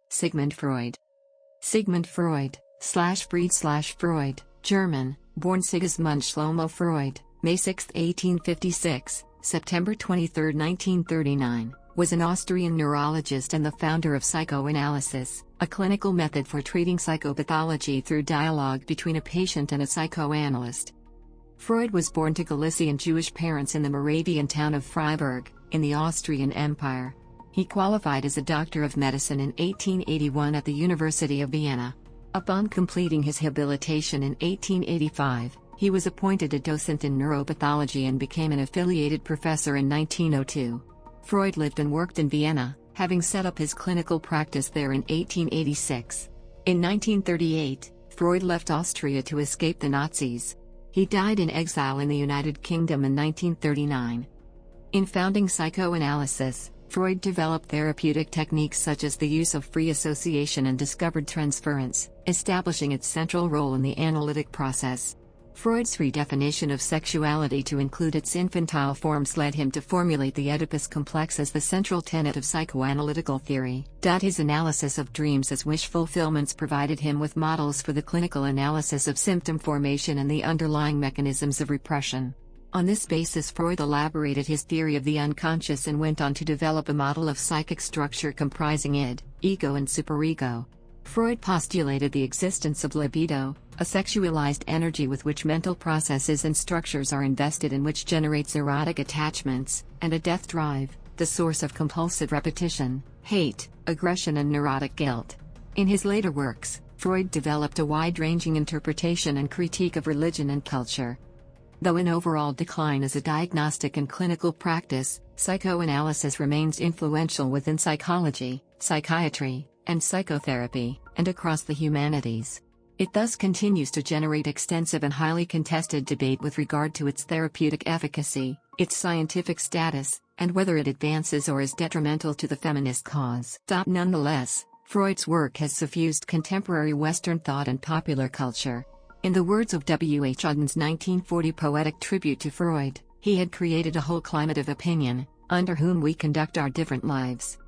Sigmund Freud. Sigmund Freud, /Fried/Freud, German, born Sigismund Shlomo Freud, May 6, 1856, September 23, 1939, was an Austrian neurologist and the founder of psychoanalysis, a clinical method for treating psychopathology through dialogue between a patient and a psychoanalyst. Freud was born to Galician Jewish parents in the Moravian town of Freiburg, in the Austrian Empire. He qualified as a doctor of medicine in 1881 at the University of Vienna. Upon completing his habilitation in 1885, he was appointed a docent in neuropathology and became an affiliated professor in 1902. Freud lived and worked in Vienna, having set up his clinical practice there in 1886. In 1938, Freud left Austria to escape the Nazis. He died in exile in the United Kingdom in 1939. In founding psychoanalysis, Freud developed therapeutic techniques such as the use of free association and discovered transference, establishing its central role in the analytic process. Freud's redefinition of sexuality to include its infantile forms led him to formulate the Oedipus complex as the central tenet of psychoanalytical theory. His analysis of dreams as wish fulfillments provided him with models for the clinical analysis of symptom formation and the underlying mechanisms of repression. On this basis, Freud elaborated his theory of the unconscious and went on to develop a model of psychic structure comprising id, ego and superego. Freud postulated the existence of libido, a sexualized energy with which mental processes and structures are invested and which generates erotic attachments, and a death drive, the source of compulsive repetition, hate, aggression and neurotic guilt. In his later works, Freud developed a wide-ranging interpretation and critique of religion and culture. Though in overall decline as a diagnostic and clinical practice, psychoanalysis remains influential within psychology, psychiatry, and psychotherapy, and across the humanities. It thus continues to generate extensive and highly contested debate with regard to its therapeutic efficacy, its scientific status, and whether it advances or is detrimental to the feminist cause. Nonetheless, Freud's work has suffused contemporary Western thought and popular culture. In the words of W. H. Auden's 1940 poetic tribute to Freud, he had created a whole climate of opinion, under whom we conduct our different lives.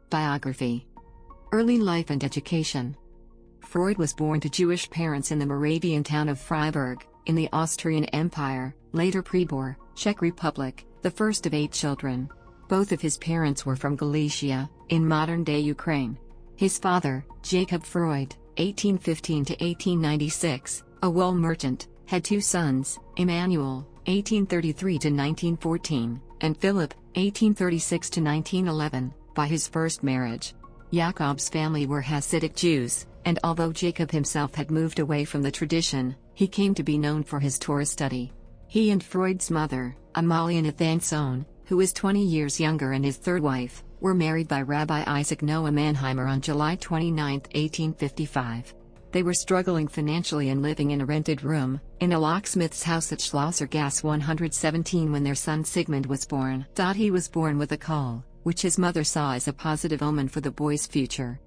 Biography. Early life and education. Freud was born to Jewish parents in the Moravian town of Freiburg, in the Austrian Empire, later Przybor, Czech Republic, the first of 8 children. Both of his parents were from Galicia, in modern-day Ukraine. His father, Jacob Freud, 1815 to 1896, a wool merchant, had 2 sons, Emmanuel, 1833 to 1914, and Philip, 1836 to 1911, by his first marriage. Jacob's family were Hasidic Jews, and although Jacob himself had moved away from the tradition, he came to be known for his Torah study. He and Freud's mother, Amalia Nathanson, who was 20 years younger and his third wife, were married by Rabbi Isaac Noah Mannheimer on July 29, 1855. They were struggling financially and living in a rented room, in a locksmith's house at Schlossergasse 117 when their son Sigmund was born. He was born with a caul, which his mother saw as a positive omen for the boy's future.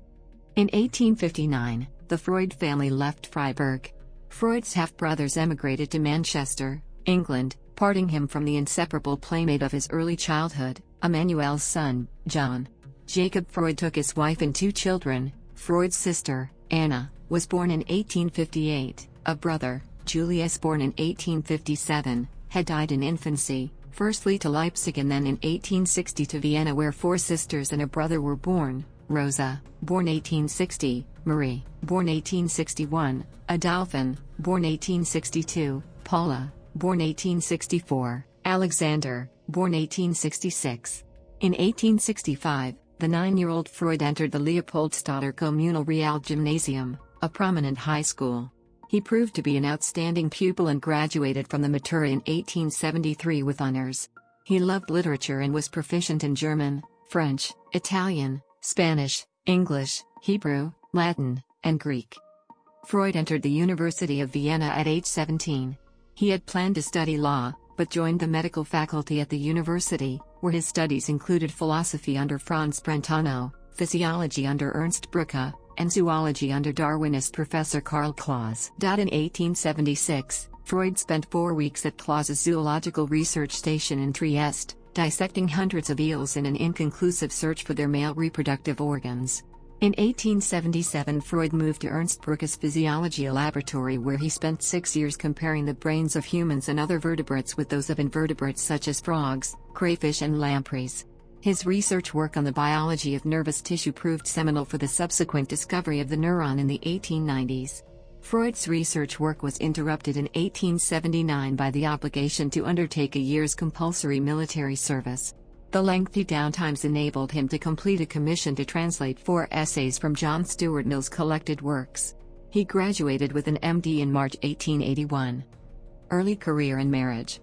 In 1859, the Freud family left Freiburg. Freud's half-brothers emigrated to Manchester, England, parting him from the inseparable playmate of his early childhood, Emmanuel's son, John. Jacob Freud took his wife and 2 children. Freud's sister, Anna, was born in 1858, a brother, Julius, born in 1857, had died in infancy, firstly to Leipzig and then in 1860 to Vienna where 4 sisters and a brother were born: Rosa, born 1860, Marie, born 1861, Adolphin, born 1862, Paula, born 1864, Alexander, born 1866. In 1865, the 9-year-old Freud entered the Leopoldstadt Communal Real Gymnasium, a prominent high school. He proved to be an outstanding pupil and graduated from the Matura in 1873 with honors. He loved literature and was proficient in German, French, Italian, Spanish, English, Hebrew, Latin, and Greek. Freud entered the University of Vienna at age 17. He had planned to study law, but joined the medical faculty at the university, where his studies included philosophy under Franz Brentano, physiology under Ernst Brücke, and zoology under Darwinist Professor Karl Claus. In 1876, Freud spent 4 weeks at Claus's zoological research station in Trieste, dissecting hundreds of eels in an inconclusive search for their male reproductive organs. In 1877, Freud moved to Ernst Bruck's Physiology Laboratory, where he spent 6 years comparing the brains of humans and other vertebrates with those of invertebrates such as frogs, crayfish and lampreys. His research work on the biology of nervous tissue proved seminal for the subsequent discovery of the neuron in the 1890s. Freud's research work was interrupted in 1879 by the obligation to undertake a year's compulsory military service. The lengthy downtimes enabled him to complete a commission to translate 4 essays from John Stuart Mill's collected works. He graduated with an MD in March 1881. Early career and marriage.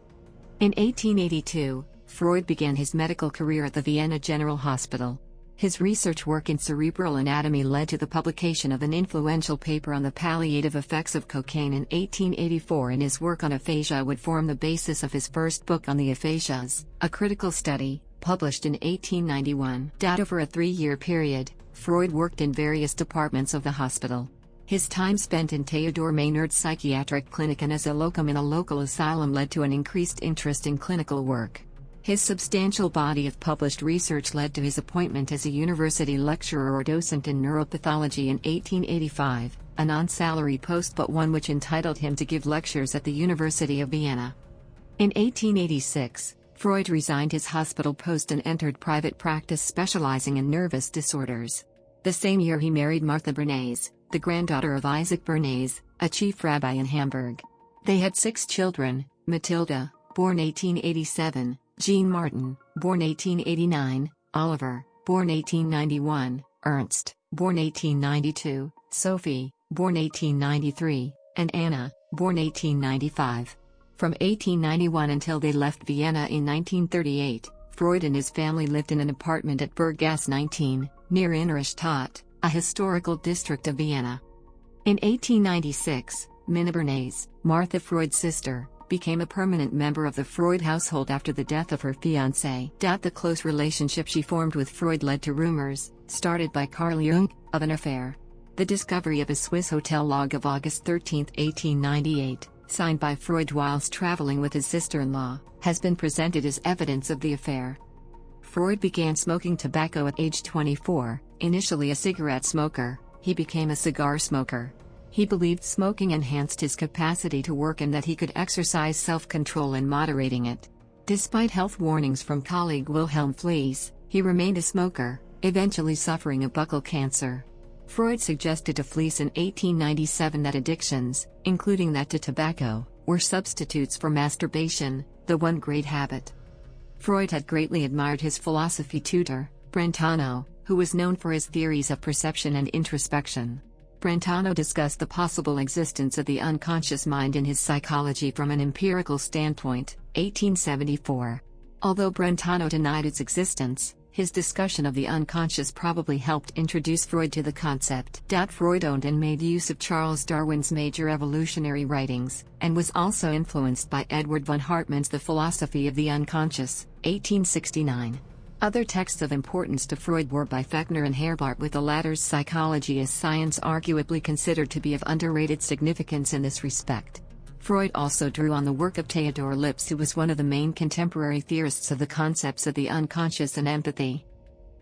In 1882, Freud began his medical career at the Vienna General Hospital. His research work in cerebral anatomy led to the publication of an influential paper on the palliative effects of cocaine in 1884, and his work on aphasia would form the basis of his first book on the aphasias, A Critical Study, published in 1891. Over a 3-year period, Freud worked in various departments of the hospital. His time spent in Theodor Maynard's psychiatric clinic and as a locum in a local asylum led to an increased interest in clinical work. His substantial body of published research led to his appointment as a university lecturer or docent in neuropathology in 1885, a non-salary post but one which entitled him to give lectures at the University of Vienna. In 1886, Freud resigned his hospital post and entered private practice specializing in nervous disorders. The same year he married Martha Bernays, the granddaughter of Isaac Bernays, a chief rabbi in Hamburg. They had 6 children: Matilda, born 1887, Jean Martin, born 1889, Oliver, born 1891, Ernst, born 1892, Sophie, born 1893, and Anna, born 1895. From 1891 until they left Vienna in 1938, Freud and his family lived in an apartment at Berggasse 19, near Innere a historical district of Vienna. In 1896, Minna Bernays, Martha Freud's sister, became a permanent member of the Freud household after the death of her fiancé. The close relationship she formed with Freud led to rumors, started by Carl Jung, of an affair. The discovery of a Swiss hotel log of August 13, 1898, signed by Freud whilst traveling with his sister-in-law, has been presented as evidence of the affair. Freud began smoking tobacco at age 24, initially a cigarette smoker. He became a cigar smoker. He believed smoking enhanced his capacity to work and that he could exercise self-control in moderating it. Despite health warnings from colleague Wilhelm Fliess, he remained a smoker, eventually suffering a buccal cancer. Freud suggested to Fliess in 1897 that addictions, including that to tobacco, were substitutes for masturbation, the one great habit. Freud had greatly admired his philosophy tutor, Brentano, who was known for his theories of perception and introspection. Brentano discussed the possible existence of the unconscious mind in his Psychology from an Empirical Standpoint, 1874. Although Brentano denied its existence, his discussion of the unconscious probably helped introduce Freud to the concept. Freud owned and made use of Charles Darwin's major evolutionary writings, and was also influenced by Edward von Hartmann's The Philosophy of the Unconscious, 1869. Other texts of importance to Freud were by Fechner and Herbart, with the latter's Psychology as Science arguably considered to be of underrated significance in this respect. Freud also drew on the work of Theodor Lipps, who was one of the main contemporary theorists of the concepts of the unconscious and empathy.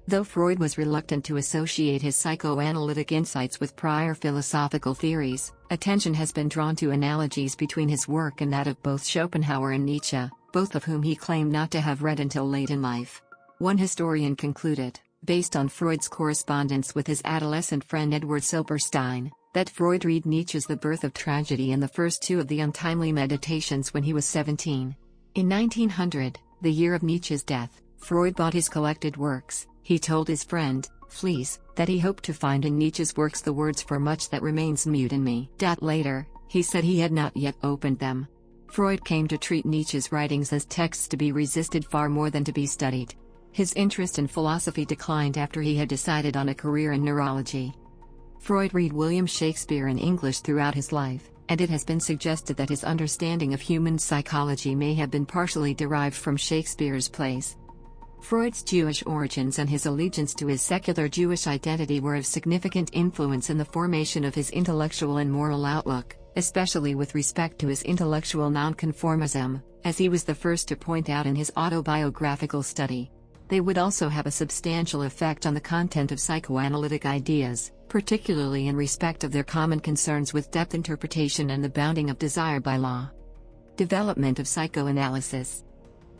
Though Freud was reluctant to associate his psychoanalytic insights with prior philosophical theories, attention has been drawn to analogies between his work and that of both Schopenhauer and Nietzsche, both of whom he claimed not to have read until late in life. One historian concluded, based on Freud's correspondence with his adolescent friend Edward Silberstein, that Freud read Nietzsche's The Birth of Tragedy and the first 2 of the Untimely Meditations when he was 17. In 1900, the year of Nietzsche's death, Freud bought his collected works. He told his friend, Fliess, that he hoped to find in Nietzsche's works the words for much that remains mute in me. Later, he said he had not yet opened them. Freud came to treat Nietzsche's writings as texts to be resisted far more than to be studied. His interest in philosophy declined after he had decided on a career in neurology. Freud read William Shakespeare in English throughout his life, and it has been suggested that his understanding of human psychology may have been partially derived from Shakespeare's plays. Freud's Jewish origins and his allegiance to his secular Jewish identity were of significant influence in the formation of his intellectual and moral outlook, especially with respect to his intellectual nonconformism, as he was the first to point out in his autobiographical study. They would also have a substantial effect on the content of psychoanalytic ideas, particularly in respect of their common concerns with depth interpretation and the bounding of desire by law. Development of psychoanalysis.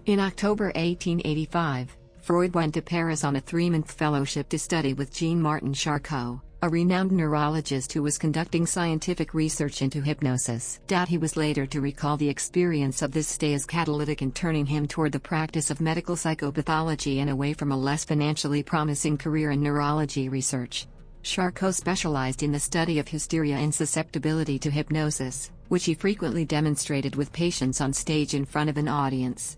In October 1885, Freud went to Paris on a 3-month fellowship to study with Jean-Martin Charcot, a renowned neurologist who was conducting scientific research into hypnosis. He was later to recall the experience of this stay as catalytic in turning him toward the practice of medical psychopathology and away from a less financially promising career in neurology research. Charcot specialized in the study of hysteria and susceptibility to hypnosis, which he frequently demonstrated with patients on stage in front of an audience.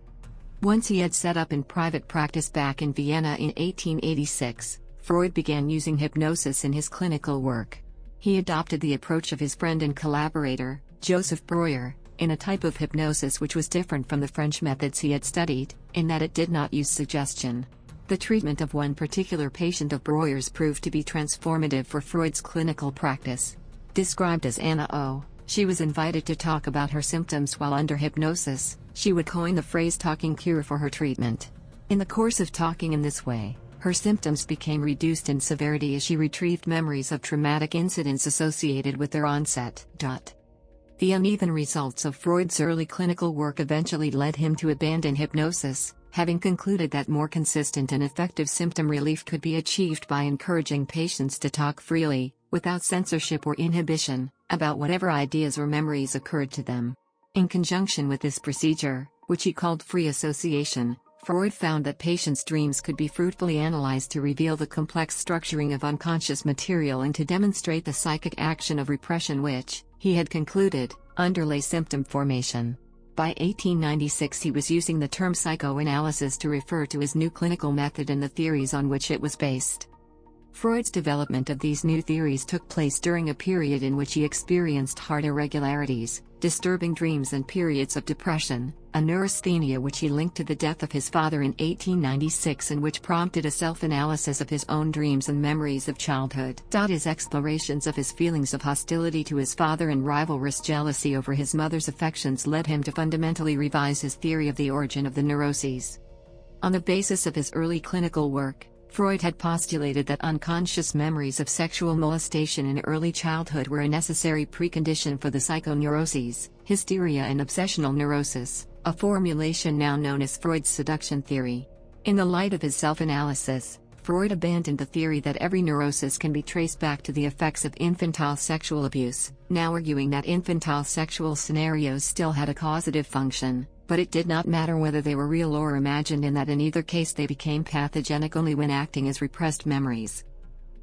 Once he had set up in private practice back in Vienna in 1886, Freud began using hypnosis in his clinical work. He adopted the approach of his friend and collaborator, Joseph Breuer, in a type of hypnosis which was different from the French methods he had studied, in that it did not use suggestion. The treatment of one particular patient of Breuer's proved to be transformative for Freud's clinical practice. Described as Anna O., she was invited to talk about her symptoms while under hypnosis. She would coin the phrase "talking cure" for her treatment. In the course of talking in this way, her symptoms became reduced in severity as she retrieved memories of traumatic incidents associated with their onset. The uneven results of Freud's early clinical work eventually led him to abandon hypnosis, having concluded that more consistent and effective symptom relief could be achieved by encouraging patients to talk freely, without censorship or inhibition, about whatever ideas or memories occurred to them. In conjunction with this procedure, which he called free association, Freud found that patients' dreams could be fruitfully analyzed to reveal the complex structuring of unconscious material and to demonstrate the psychic action of repression which, he had concluded, underlay symptom formation. By 1896 he was using the term psychoanalysis to refer to his new clinical method and the theories on which it was based. Freud's development of these new theories took place during a period in which he experienced heart irregularities, disturbing dreams and periods of depression, a neurasthenia which he linked to the death of his father in 1896 and which prompted a self-analysis of his own dreams and memories of childhood. His explorations of his feelings of hostility to his father and rivalrous jealousy over his mother's affections led him to fundamentally revise his theory of the origin of the neuroses. On the basis of his early clinical work, Freud had postulated that unconscious memories of sexual molestation in early childhood were a necessary precondition for the psychoneuroses, hysteria and obsessional neurosis, a formulation now known as Freud's seduction theory. In the light of his self-analysis, Freud abandoned the theory that every neurosis can be traced back to the effects of infantile sexual abuse, now arguing that infantile sexual scenarios still had a causative function, but it did not matter whether they were real or imagined, and that in either case they became pathogenic only when acting as repressed memories.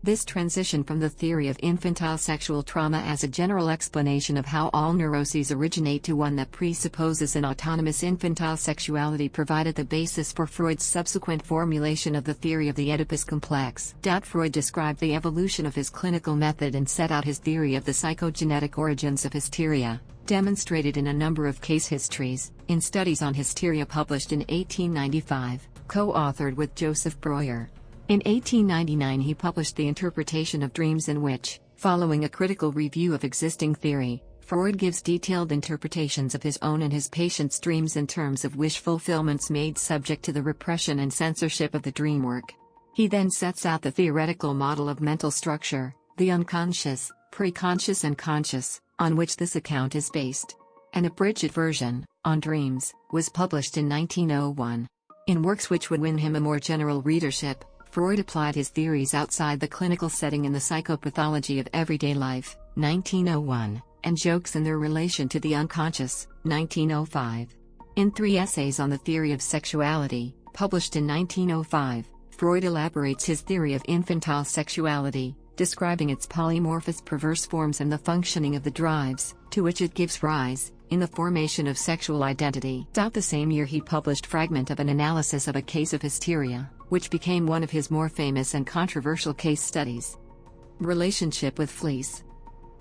This transition from the theory of infantile sexual trauma as a general explanation of how all neuroses originate to one that presupposes an autonomous infantile sexuality provided the basis for Freud's subsequent formulation of the theory of the Oedipus complex. Freud described the evolution of his clinical method and set out his theory of the psychogenetic origins of hysteria, demonstrated in a number of case histories, in Studies on Hysteria published in 1895, co-authored with Joseph Breuer. In 1899 he published The Interpretation of Dreams, in which, following a critical review of existing theory, Freud gives detailed interpretations of his own and his patients' dreams in terms of wish fulfillments made subject to the repression and censorship of the dream work. He then sets out the theoretical model of mental structure, the unconscious, preconscious and conscious, on which this account is based. An abridged version, On Dreams, was published in 1901. In works which would win him a more general readership, Freud applied his theories outside the clinical setting in The Psychopathology of Everyday Life, 1901, and Jokes and Their Relation to the Unconscious, 1905. In 3 essays on the theory of sexuality, published in 1905, Freud elaborates his theory of infantile sexuality, describing its polymorphous perverse forms and the functioning of the drives, to which it gives rise, in the formation of sexual identity. The same year he published Fragment of an Analysis of a Case of Hysteria, which became one of his more famous and controversial case studies. Relationship with Fliess.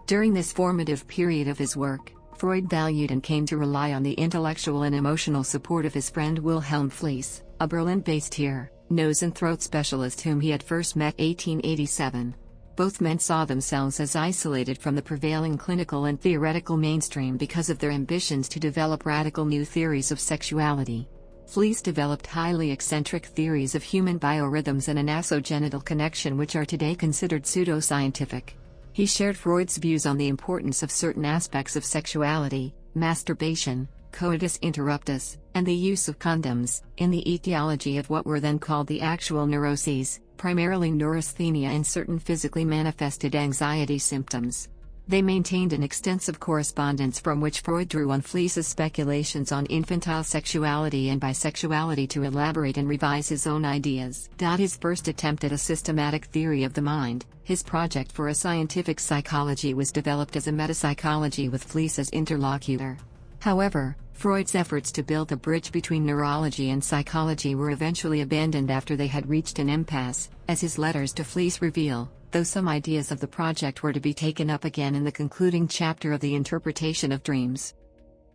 During this formative period of his work, Freud valued and came to rely on the intellectual and emotional support of his friend Wilhelm Fliess, a Berlin-based ear, nose and throat specialist whom he had first met 1887. Both men saw themselves as isolated from the prevailing clinical and theoretical mainstream because of their ambitions to develop radical new theories of sexuality. Fliess developed highly eccentric theories of human biorhythms and a nasogenital connection which are today considered pseudoscientific. He shared Freud's views on the importance of certain aspects of sexuality, masturbation, coitus interruptus, and the use of condoms, in the etiology of what were then called the actual neuroses, primarily neurasthenia and certain physically manifested anxiety symptoms. They maintained an extensive correspondence from which Freud drew on Fliess's speculations on infantile sexuality and bisexuality to elaborate and revise his own ideas. His first attempt at a systematic theory of the mind, his project for a scientific psychology, was developed as a metapsychology with Fliess as interlocutor. However, Freud's efforts to build a bridge between neurology and psychology were eventually abandoned after they had reached an impasse, as his letters to Fliess reveal, though some ideas of the project were to be taken up again in the concluding chapter of the Interpretation of Dreams.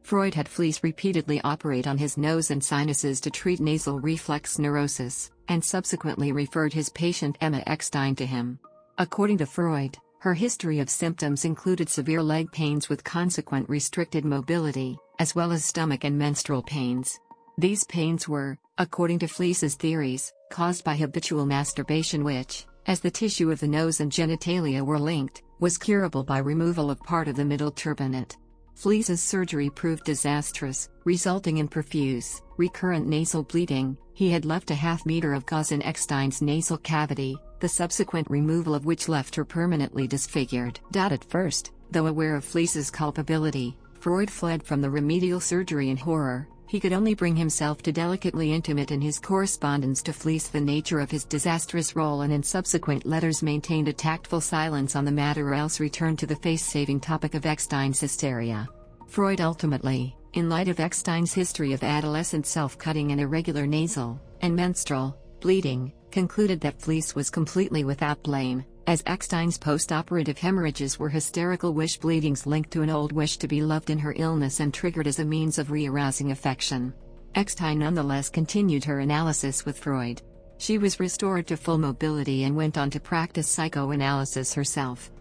Freud had Fliess repeatedly operate on his nose and sinuses to treat nasal reflex neurosis, and subsequently referred his patient Emma Eckstein to him. According to Freud, her history of symptoms included severe leg pains with consequent restricted mobility, as well as stomach and menstrual pains. These pains were, according to Fliess's theories, caused by habitual masturbation which, as the tissue of the nose and genitalia were linked, was curable by removal of part of the middle turbinate. Fliess's surgery proved disastrous, resulting in profuse, recurrent nasal bleeding. He had left a half-meter of gauze in Eckstein's nasal cavity, the subsequent removal of which left her permanently disfigured. At first, though aware of Fliess's culpability, Freud fled from the remedial surgery in horror. He could only bring himself to delicately intimate in his correspondence to Fliess the nature of his disastrous role, and in subsequent letters maintained a tactful silence on the matter, or else returned to the face-saving topic of Eckstein's hysteria. Freud ultimately, in light of Eckstein's history of adolescent self-cutting and irregular nasal and menstrual bleeding, concluded that Fliess was completely without blame, as Eckstein's post-operative hemorrhages were hysterical wish bleedings linked to an old wish to be loved in her illness and triggered as a means of re-arousing affection. Eckstein nonetheless continued her analysis with Freud. She was restored to full mobility and went on to practice psychoanalysis herself.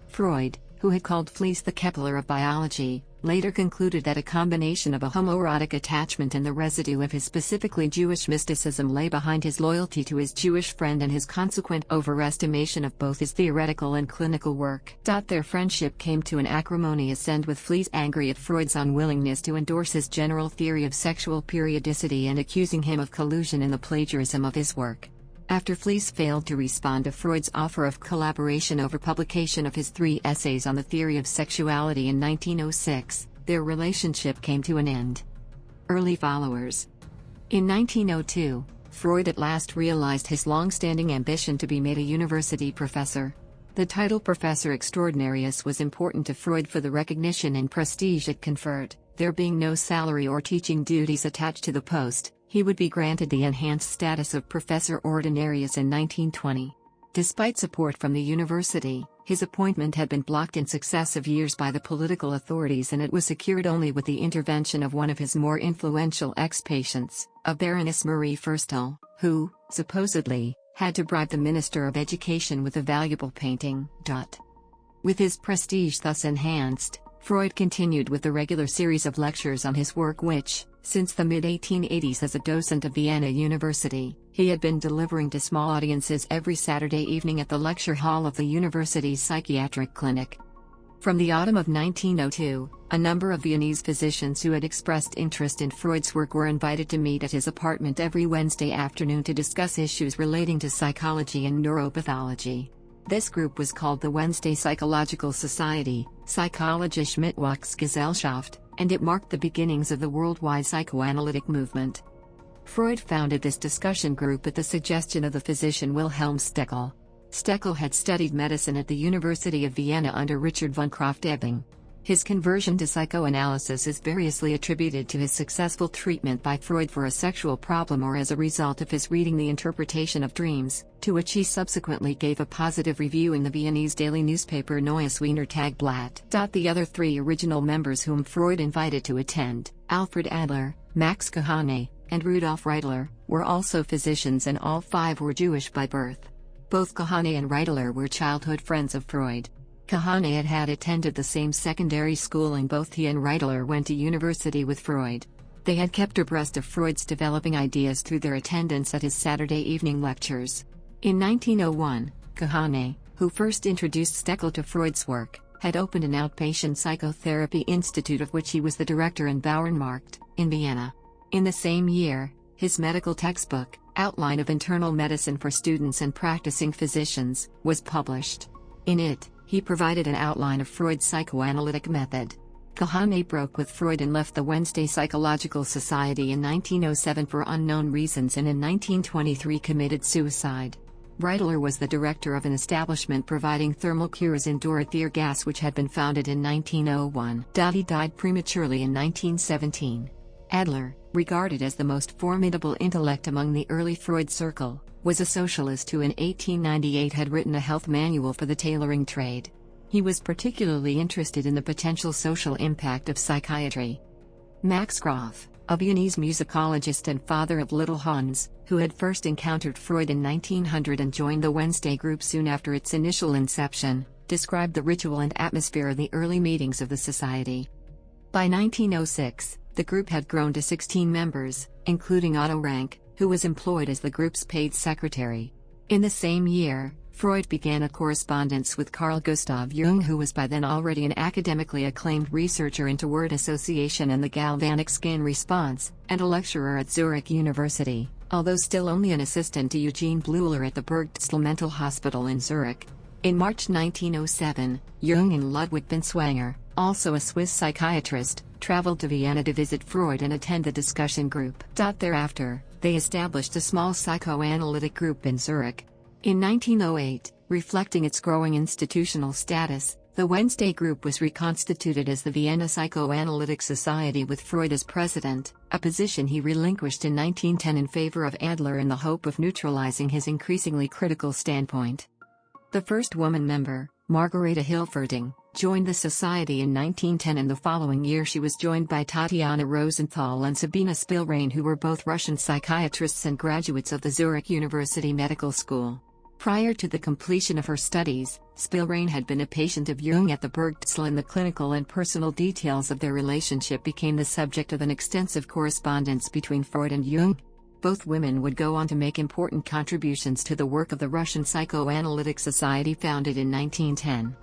Freud, who had called Fliess the Kepler of biology, later concluded that a combination of a homoerotic attachment and the residue of his specifically Jewish mysticism lay behind his loyalty to his Jewish friend and his consequent overestimation of both his theoretical and clinical work. Their friendship came to an acrimonious end, with Fliess angry at Freud's unwillingness to endorse his general theory of sexual periodicity and accusing him of collusion in the plagiarism of his work. After Fliess failed to respond to Freud's offer of collaboration over publication of his 3 essays on the theory of sexuality in 1906, their relationship came to an end. Early followers. In 1902, Freud at last realized his long-standing ambition to be made a university professor. The title Professor Extraordinarius was important to Freud for the recognition and prestige it conferred. There being no salary or teaching duties attached to the post, he would be granted the enhanced status of Professor Ordinarius in 1920. Despite support from the university, his appointment had been blocked in successive years by the political authorities, and it was secured only with the intervention of one of his more influential ex-patients, a Baroness Marie Ferstel, who, supposedly, had to bribe the Minister of Education with a valuable painting. With his prestige thus enhanced, Freud continued with the regular series of lectures on his work which, since the mid-1880s as a docent of Vienna University, he had been delivering to small audiences every Saturday evening at the lecture hall of the university's psychiatric clinic. From the autumn of 1902, a number of Viennese physicians who had expressed interest in Freud's work were invited to meet at his apartment every Wednesday afternoon to discuss issues relating to psychology and neuropathology. This group was called the Wednesday Psychological Society, Psychologische Mittwochsgesellschaft, and it marked the beginnings of the worldwide psychoanalytic movement. Freud founded this discussion group at the suggestion of the physician Wilhelm Stekel. Stekel had studied medicine at the University of Vienna under Richard von Krafft-Ebing. His conversion to psychoanalysis is variously attributed to his successful treatment by Freud for a sexual problem or as a result of his reading The Interpretation of Dreams, to which he subsequently gave a positive review in the Viennese daily newspaper Neues Wiener Tagblatt. The other 3 original members whom Freud invited to attend, Alfred Adler, Max Kahane, and Rudolf Reitler, were also physicians, and all 5 were Jewish by birth. Both Kahane and Reitler were childhood friends of Freud. Kahane had attended the same secondary school and both he and Reitler went to university with Freud. They had kept abreast of Freud's developing ideas through their attendance at his Saturday evening lectures. In 1901, Kahane, who first introduced Stekel to Freud's work, had opened an outpatient psychotherapy institute of which he was the director in Bauernmarkt, in Vienna. In the same year, his medical textbook, Outline of Internal Medicine for Students and Practicing Physicians, was published. In it, he provided an outline of Freud's psychoanalytic method. Kahane broke with Freud and left the Wednesday Psychological Society in 1907 for unknown reasons and in 1923 committed suicide. Reitler was the director of an establishment providing thermal cures in Dorothea gas which had been founded in 1901. He died prematurely in 1917. Adler, regarded as the most formidable intellect among the early Freud circle, was a socialist who in 1898 had written a health manual for the tailoring trade. He was particularly interested in the potential social impact of psychiatry. Max Graf, a Viennese musicologist and father of little Hans, who had first encountered Freud in 1900 and joined the Wednesday group soon after its initial inception, described the ritual and atmosphere of the early meetings of the society. By 1906, the group had grown to 16 members, including Otto Rank, who was employed as the group's paid secretary. In the same year, Freud began a correspondence with Carl Gustav Jung, who was by then already an academically acclaimed researcher into word association and the galvanic skin response, and a lecturer at Zurich University, although still only an assistant to Eugene Bleuler at the Bergdorf Mental Hospital in Zurich. In March 1907, Jung and Ludwig Binswanger, also a Swiss psychiatrist, traveled to Vienna to visit Freud and attend the discussion group. Thereafter, they established a small psychoanalytic group in Zurich. In 1908, reflecting its growing institutional status, the Wednesday group was reconstituted as the Vienna Psychoanalytic Society with Freud as president, a position he relinquished in 1910 in favor of Adler in the hope of neutralizing his increasingly critical standpoint. The first woman member, Margareta Hilferding, joined the society in 1910 and the following year she was joined by Tatiana Rosenthal and Sabina Spielrein, who were both Russian psychiatrists and graduates of the Zurich University Medical School. Prior to the completion of her studies, Spielrein had been a patient of Jung at the Bergdorf and the clinical and personal details of their relationship became the subject of an extensive correspondence between Freud and Jung. Both women would go on to make important contributions to the work of the Russian Psychoanalytic Society founded in 1910.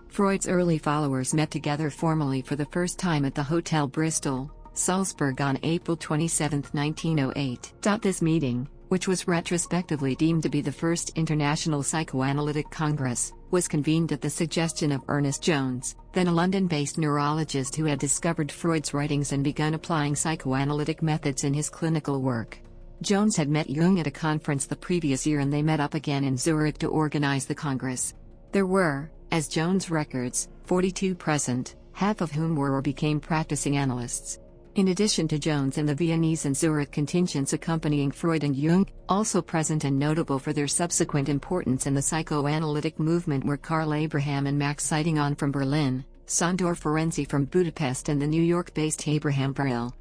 Freud's early followers met together formally for the first time at the Hotel Bristol, Salzburg on April 27, 1908. This meeting, which was retrospectively deemed to be the first International Psychoanalytic Congress, was convened at the suggestion of Ernest Jones, then a London-based neurologist who had discovered Freud's writings and begun applying psychoanalytic methods in his clinical work. Jones had met Jung at a conference the previous year and they met up again in Zurich to organize the Congress. There were, as Jones records, 42 present, half of whom were or became practicing analysts. In addition to Jones and the Viennese and Zurich contingents accompanying Freud and Jung, also present and notable for their subsequent importance in the psychoanalytic movement were Karl Abraham and Max Seidingon from Berlin, Sándor Ferenczi from Budapest and the New York-based Abraham Brill.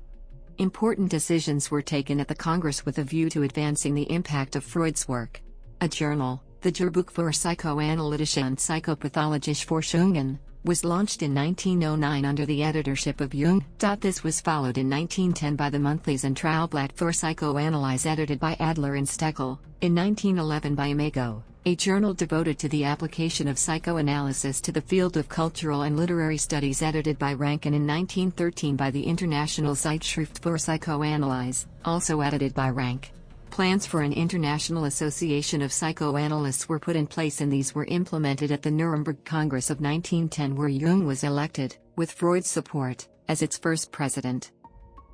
Important decisions were taken at the Congress with a view to advancing the impact of Freud's work. A journal, the Jahrbuch für Psychoanalytische und Psychopathologische Forschungen, was launched in 1909 under the editorship of Jung. This was followed in 1910 by the monthlies and Traublatt für Psychoanalyse edited by Adler and Stekel, in 1911 by Imago, a journal devoted to the application of psychoanalysis to the field of cultural and literary studies edited by Rank, and in 1913 by the International Zeitschrift für Psychoanalyse, also edited by Rank. Plans for an international association of psychoanalysts were put in place and these were implemented at the Nuremberg Congress of 1910 where Jung was elected, with Freud's support, as its first president.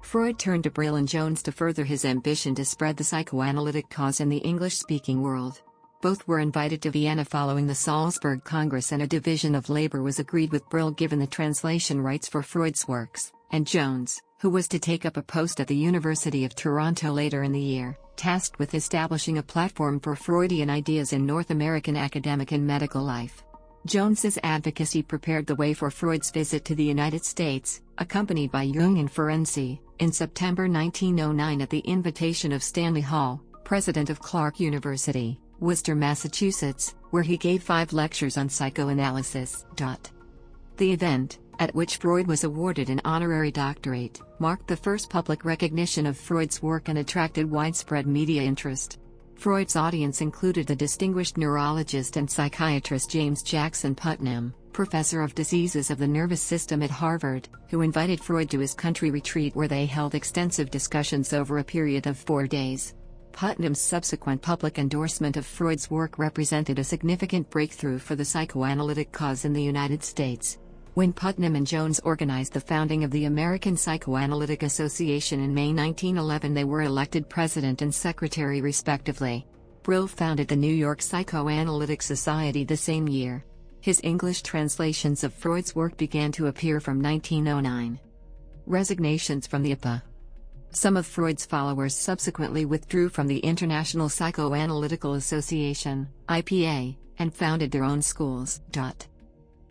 Freud turned to Brill and Jones to further his ambition to spread the psychoanalytic cause in the English-speaking world. Both were invited to Vienna following the Salzburg Congress and a division of labor was agreed with Brill given the translation rights for Freud's works, and Jones, who was to take up a post at the University of Toronto later in the year, tasked with establishing a platform for Freudian ideas in North American academic and medical life. Jones's advocacy prepared the way for Freud's visit to the United States, accompanied by Jung and Ferenczi, in September 1909 at the invitation of Stanley Hall, president of Clark University. Worcester, Massachusetts, where he gave 5 lectures on psychoanalysis. The event, at which Freud was awarded an honorary doctorate, marked the first public recognition of Freud's work and attracted widespread media interest. Freud's audience included the distinguished neurologist and psychiatrist James Jackson Putnam, professor of diseases of the nervous system at Harvard, who invited Freud to his country retreat where they held extensive discussions over a period of 4 days. Putnam's subsequent public endorsement of Freud's work represented a significant breakthrough for the psychoanalytic cause in the United States. When Putnam and Jones organized the founding of the American Psychoanalytic Association in May 1911, they were elected president and secretary respectively. Brill founded the New York Psychoanalytic Society the same year. His English translations of Freud's work began to appear from 1909. Resignations from the IPA. Some of Freud's followers subsequently withdrew from the International Psychoanalytical Association, IPA, and founded their own schools.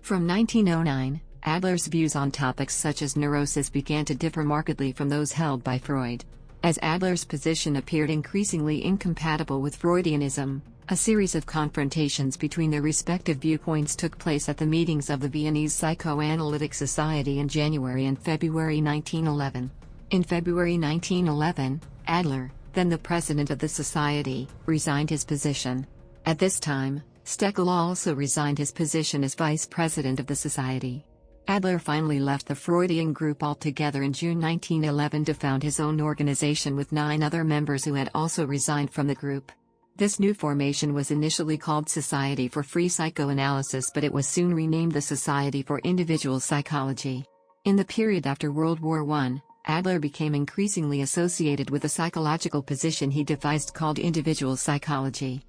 From 1909, Adler's views on topics such as neurosis began to differ markedly from those held by Freud. As Adler's position appeared increasingly incompatible with Freudianism, a series of confrontations between their respective viewpoints took place at the meetings of the Viennese Psychoanalytic Society in January and February 1911. In February 1911, Adler, then the president of the society, resigned his position. At this time, Stekel also resigned his position as vice president of the society. Adler finally left the Freudian group altogether in June 1911 to found his own organization with 9 other members who had also resigned from the group. This new formation was initially called Society for Free Psychoanalysis, but it was soon renamed the Society for Individual Psychology. In the period after World War I, Adler became increasingly associated with a psychological position he devised called individual psychology.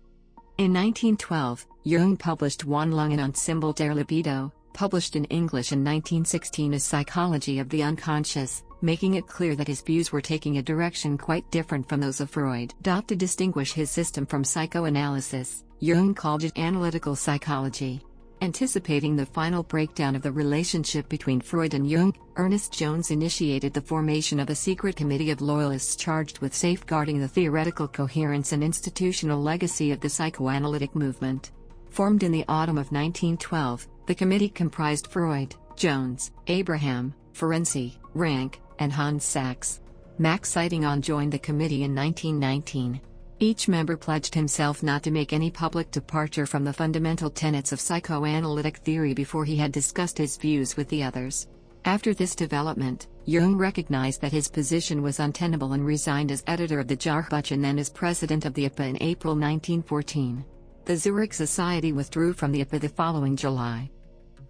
In 1912, Jung published Wandlungen und Symbol der Libido, published in English in 1916 as Psychology of the Unconscious, making it clear that his views were taking a direction quite different from those of Freud. To distinguish his system from psychoanalysis, Jung called it analytical psychology. Anticipating the final breakdown of the relationship between Freud and Jung, Ernest Jones initiated the formation of a secret committee of loyalists charged with safeguarding the theoretical coherence and institutional legacy of the psychoanalytic movement. Formed in the autumn of 1912, the committee comprised Freud, Jones, Abraham, Ferenczi, Rank, and Hans Sachs. Max Zeitungon joined the committee in 1919. Each member pledged himself not to make any public departure from the fundamental tenets of psychoanalytic theory before he had discussed his views with the others. After this development, Jung recognized that his position was untenable and resigned as editor of the Jahrbuch and then as president of the IPA in April 1914. The Zurich Society withdrew from the IPA the following July.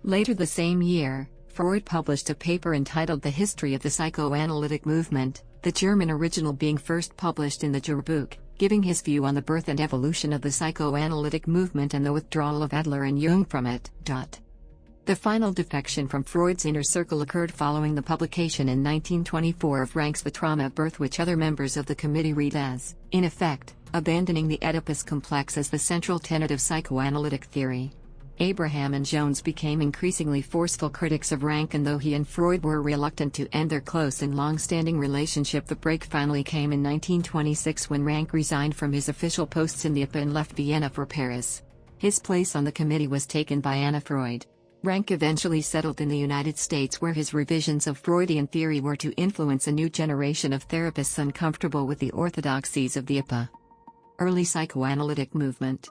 Later the same year, Freud published a paper entitled The History of the Psychoanalytic Movement, the German original being first published in the Jahrbuch, giving his view on the birth and evolution of the psychoanalytic movement and the withdrawal of Adler and Jung from it. The final defection from Freud's inner circle occurred following the publication in 1924 of Rank's The Trauma of Birth, which other members of the committee read as, in effect, abandoning the Oedipus complex as the central tenet of psychoanalytic theory. Abraham and Jones became increasingly forceful critics of Rank, and though he and Freud were reluctant to end their close and long-standing relationship, the break finally came in 1926 when Rank resigned from his official posts in the IPA and left Vienna for Paris. His place on the committee was taken by Anna Freud. Rank eventually settled in the United States, where his revisions of Freudian theory were to influence a new generation of therapists uncomfortable with the orthodoxies of the IPA. Early psychoanalytic movement.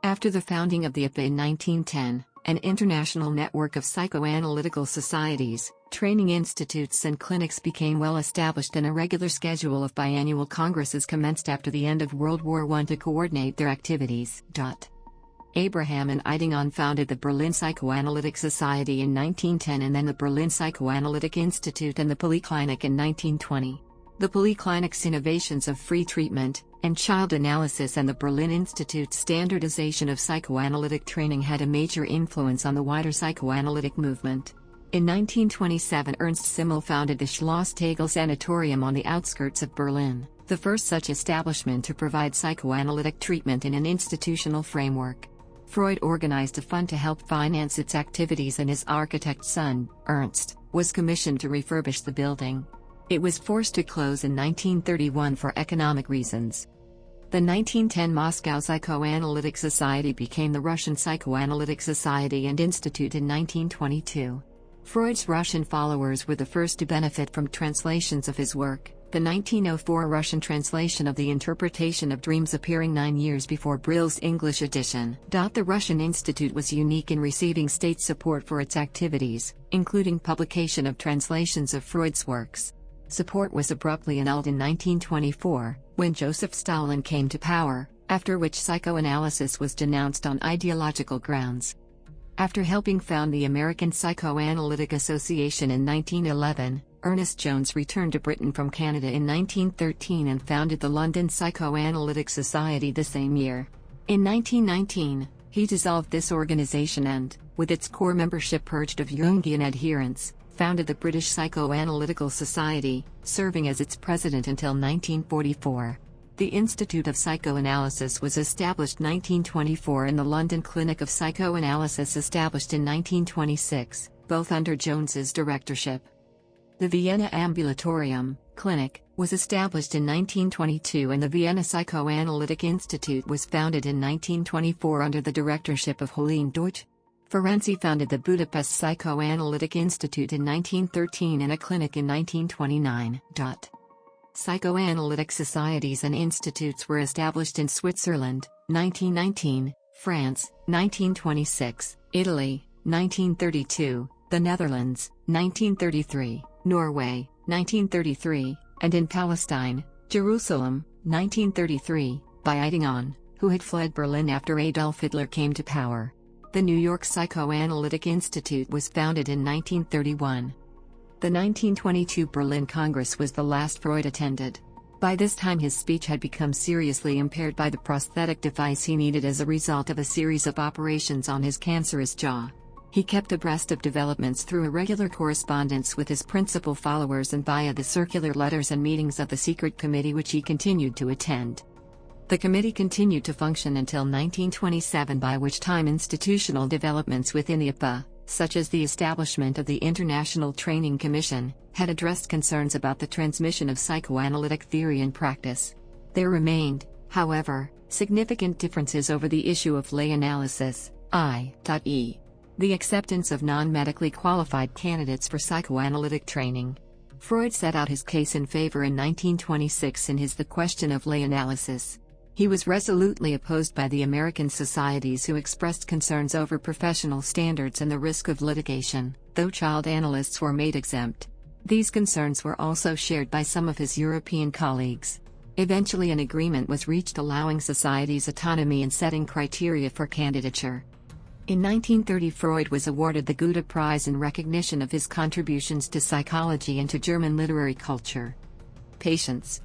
After the founding of the IPA in 1910, an international network of psychoanalytical societies, training institutes and clinics became well established, and a regular schedule of biannual congresses commenced after the end of World War I to coordinate their activities. Abraham and Zeitungon founded the Berlin Psychoanalytic Society in 1910 and then the Berlin Psychoanalytic Institute and the Poliklinik in 1920. The Poliklinik's innovations of free treatment and child analysis and the Berlin Institute's standardization of psychoanalytic training had a major influence on the wider psychoanalytic movement. In 1927, Ernst Simmel founded the Schloss Tegel Sanatorium on the outskirts of Berlin, the first such establishment to provide psychoanalytic treatment in an institutional framework. Freud organized a fund to help finance its activities, and his architect's son, Ernst, was commissioned to refurbish the building. It was forced to close in 1931 for economic reasons. The 1910 Moscow Psychoanalytic Society became the Russian Psychoanalytic Society and Institute in 1922. Freud's Russian followers were the first to benefit from translations of his work, the 1904 Russian translation of The Interpretation of Dreams appearing 9 years before Brill's English edition. The Russian Institute was unique in receiving state support for its activities, including publication of translations of Freud's works. Support was abruptly annulled in 1924, when Joseph Stalin came to power, after which psychoanalysis was denounced on ideological grounds. After helping found the American Psychoanalytic Association in 1911, Ernest Jones returned to Britain from Canada in 1913 and founded the London Psychoanalytic Society the same year. In 1919, he dissolved this organization and, with its core membership purged of Jungian adherents, founded the British Psychoanalytical Society, serving as its president until 1944. The Institute of Psychoanalysis was established 1924 and the London Clinic of Psychoanalysis established in 1926, both under Jones's directorship. The Vienna Ambulatorium, Clinic, was established in 1922 and the Vienna Psychoanalytic Institute was founded in 1924 under the directorship of Helene Deutsch. Ferenczi founded the Budapest Psychoanalytic Institute in 1913 and a clinic in 1929. Psychoanalytic societies and institutes were established in Switzerland, 1919, France, 1926, Italy, 1932, the Netherlands, 1933, Norway, 1933, and in Palestine, Jerusalem, 1933, by Eitingon, who had fled Berlin after Adolf Hitler came to power. The New York Psychoanalytic Institute was founded in 1931. The 1922 Berlin Congress was the last Freud attended. By this time his speech had become seriously impaired by the prosthetic device he needed as a result of a series of operations on his cancerous jaw. He kept abreast of developments through a regular correspondence with his principal followers and via the circular letters and meetings of the secret committee which he continued to attend. The committee continued to function until 1927, by which time institutional developments within the IPA, such as the establishment of the International Training Commission, had addressed concerns about the transmission of psychoanalytic theory and practice. There remained, however, significant differences over the issue of lay analysis, i.e. the acceptance of non-medically qualified candidates for psychoanalytic training. Freud set out his case in favor in 1926 in his The Question of Lay Analysis. He was resolutely opposed by the American societies who expressed concerns over professional standards and the risk of litigation, though child analysts were made exempt. These concerns were also shared by some of his European colleagues. Eventually an agreement was reached allowing societies autonomy in setting criteria for candidature. In 1930 Freud was awarded the Goethe Prize in recognition of his contributions to psychology and to German literary culture. Patients.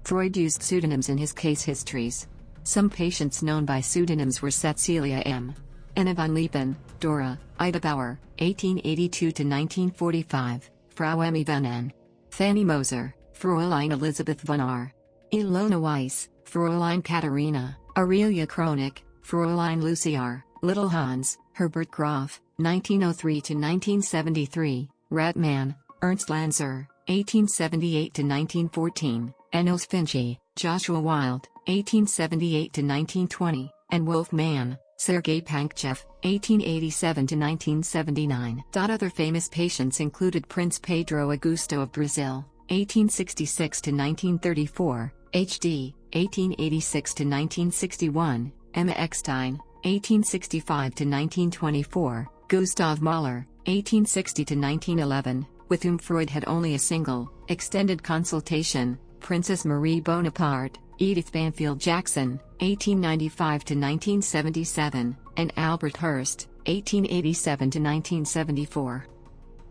Freud used pseudonyms in his case histories. Some patients known by pseudonyms were Cecilia M. Anna von Lieben, Dora, Ida Bauer, 1882–1945, Frau Emmy von N. Fanny Moser, Fräulein Elisabeth von R. Ilona Weiss, Fräulein Katharina, Aurelia Kronig, Fräulein Lucy R. Little Hans, Herbert Graf, 1903–1973, Ratman, Ernst Lanzer, 1878–1914, Enos Finchi, Joshua Wilde, 1878–1920, and Wolf Mann, Sergei Pankchev, 1887–1979. Other famous patients included Prince Pedro Augusto of Brazil, 1866–1934, H.D., 1886–1961, Emma Eckstein, 1865–1924, Gustav Mahler, 1860–1911, with whom Freud had only a single, extended consultation, Princess Marie Bonaparte, Edith Banfield Jackson, 1895–1977, and Albert Hirst, 1887–1974.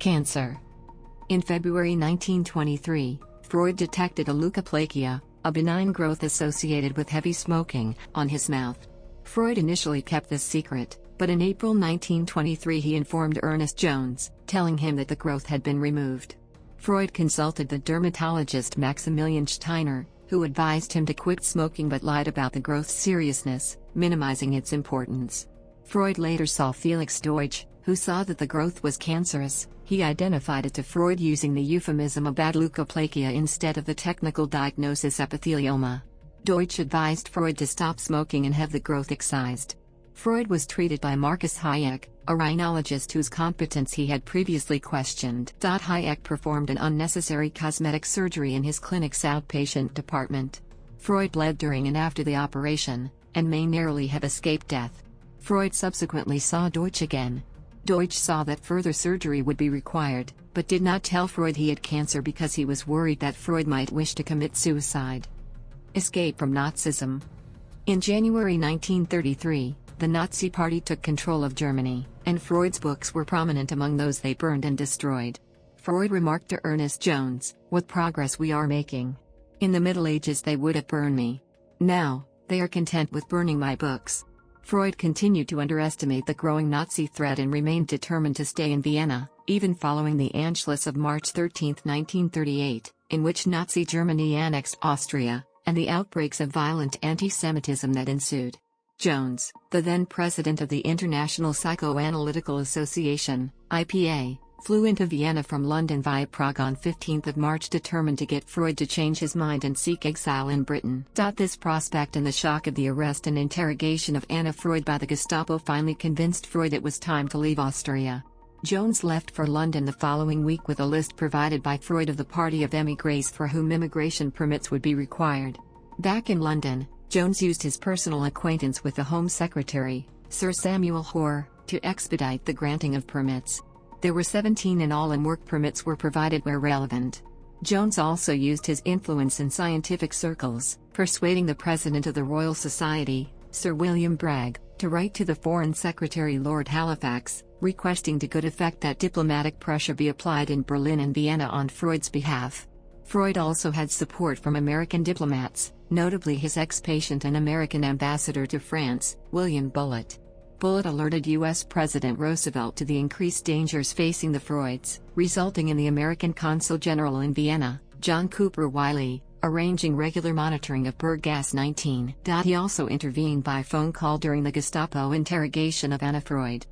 Cancer. In February 1923, Freud detected a leukoplakia, a benign growth associated with heavy smoking, on his mouth. Freud initially kept this secret, but in April 1923 he informed Ernest Jones, telling him that the growth had been removed. Freud consulted the dermatologist Maximilian Steiner, who advised him to quit smoking but lied about the growth's seriousness, minimizing its importance. Freud later saw Felix Deutsch, who saw that the growth was cancerous. He identified it to Freud using the euphemism of bad leukoplakia instead of the technical diagnosis epithelioma. Deutsch advised Freud to stop smoking and have the growth excised. Freud was treated by Marcus Hayek, a rhinologist whose competence he had previously questioned. Hayek performed an unnecessary cosmetic surgery in his clinic's outpatient department. Freud bled during and after the operation, and may narrowly have escaped death. Freud subsequently saw Deutsch again. Deutsch saw that further surgery would be required, but did not tell Freud he had cancer because he was worried that Freud might wish to commit suicide. Escape from Nazism. In January 1933, the Nazi Party took control of Germany, and Freud's books were prominent among those they burned and destroyed. Freud remarked to Ernest Jones, "What progress we are making. In the Middle Ages they would have burned me. Now, they are content with burning my books." Freud continued to underestimate the growing Nazi threat and remained determined to stay in Vienna, even following the Anschluss of March 13, 1938, in which Nazi Germany annexed Austria, and the outbreaks of violent anti-Semitism that ensued. Jones, the then president of the International Psychoanalytical Association, IPA, flew into Vienna from London via Prague on 15 March determined to get Freud to change his mind and seek exile in Britain. This prospect and the shock of the arrest and interrogation of Anna Freud by the Gestapo finally convinced Freud it was time to leave Austria. Jones left for London the following week with a list provided by Freud of the party of émigrés for whom immigration permits would be required. Back in London, Jones used his personal acquaintance with the Home Secretary, Sir Samuel Hoare, to expedite the granting of permits. There were 17 in all, and work permits were provided where relevant. Jones also used his influence in scientific circles, persuading the President of the Royal Society, Sir William Bragg, to write to the Foreign Secretary Lord Halifax, requesting to good effect that diplomatic pressure be applied in Berlin and Vienna on Freud's behalf. Freud also had support from American diplomats, notably his ex-patient and American ambassador to France, William Bullitt. Bullitt alerted U.S. President Roosevelt to the increased dangers facing the Freuds, resulting in the American Consul General in Vienna, John Cooper Wiley, arranging regular monitoring of Berggas 19. He also intervened by phone call during the Gestapo interrogation of Anna Freud.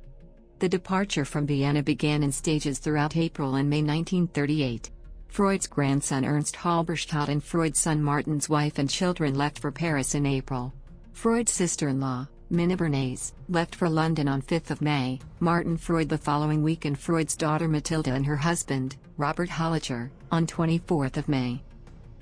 The departure from Vienna began in stages throughout April and May 1938. Freud's grandson Ernst Halberstadt and Freud's son Martin's wife and children left for Paris in April. Freud's sister-in-law, Minna Bernays, left for London on 5 May, Martin Freud the following week, and Freud's daughter Matilda and her husband, Robert Hollicher, on 24 May.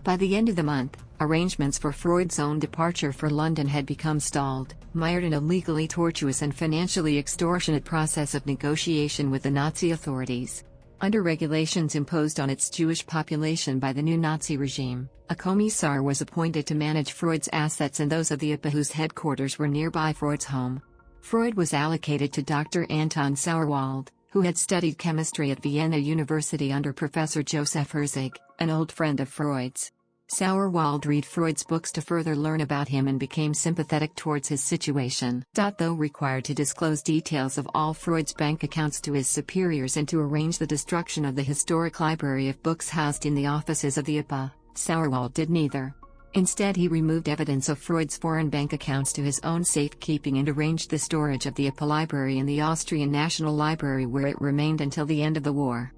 By the end of the month, arrangements for Freud's own departure for London had become stalled, mired in a legally tortuous and financially extortionate process of negotiation with the Nazi authorities. Under regulations imposed on its Jewish population by the new Nazi regime, a commissar was appointed to manage Freud's assets and those of the IPA whose headquarters were nearby Freud's home. Freud was allocated to Dr. Anton Sauerwald, who had studied chemistry at Vienna University under Professor Joseph Herzig, an old friend of Freud's. Sauerwald read Freud's books to further learn about him and became sympathetic towards his situation. Though required to disclose details of all Freud's bank accounts to his superiors and to arrange the destruction of the historic library of books housed in the offices of the IPA, Sauerwald did neither. Instead, he removed evidence of Freud's foreign bank accounts to his own safekeeping and arranged the storage of the IPA library in the Austrian National Library, where it remained until the end of the war.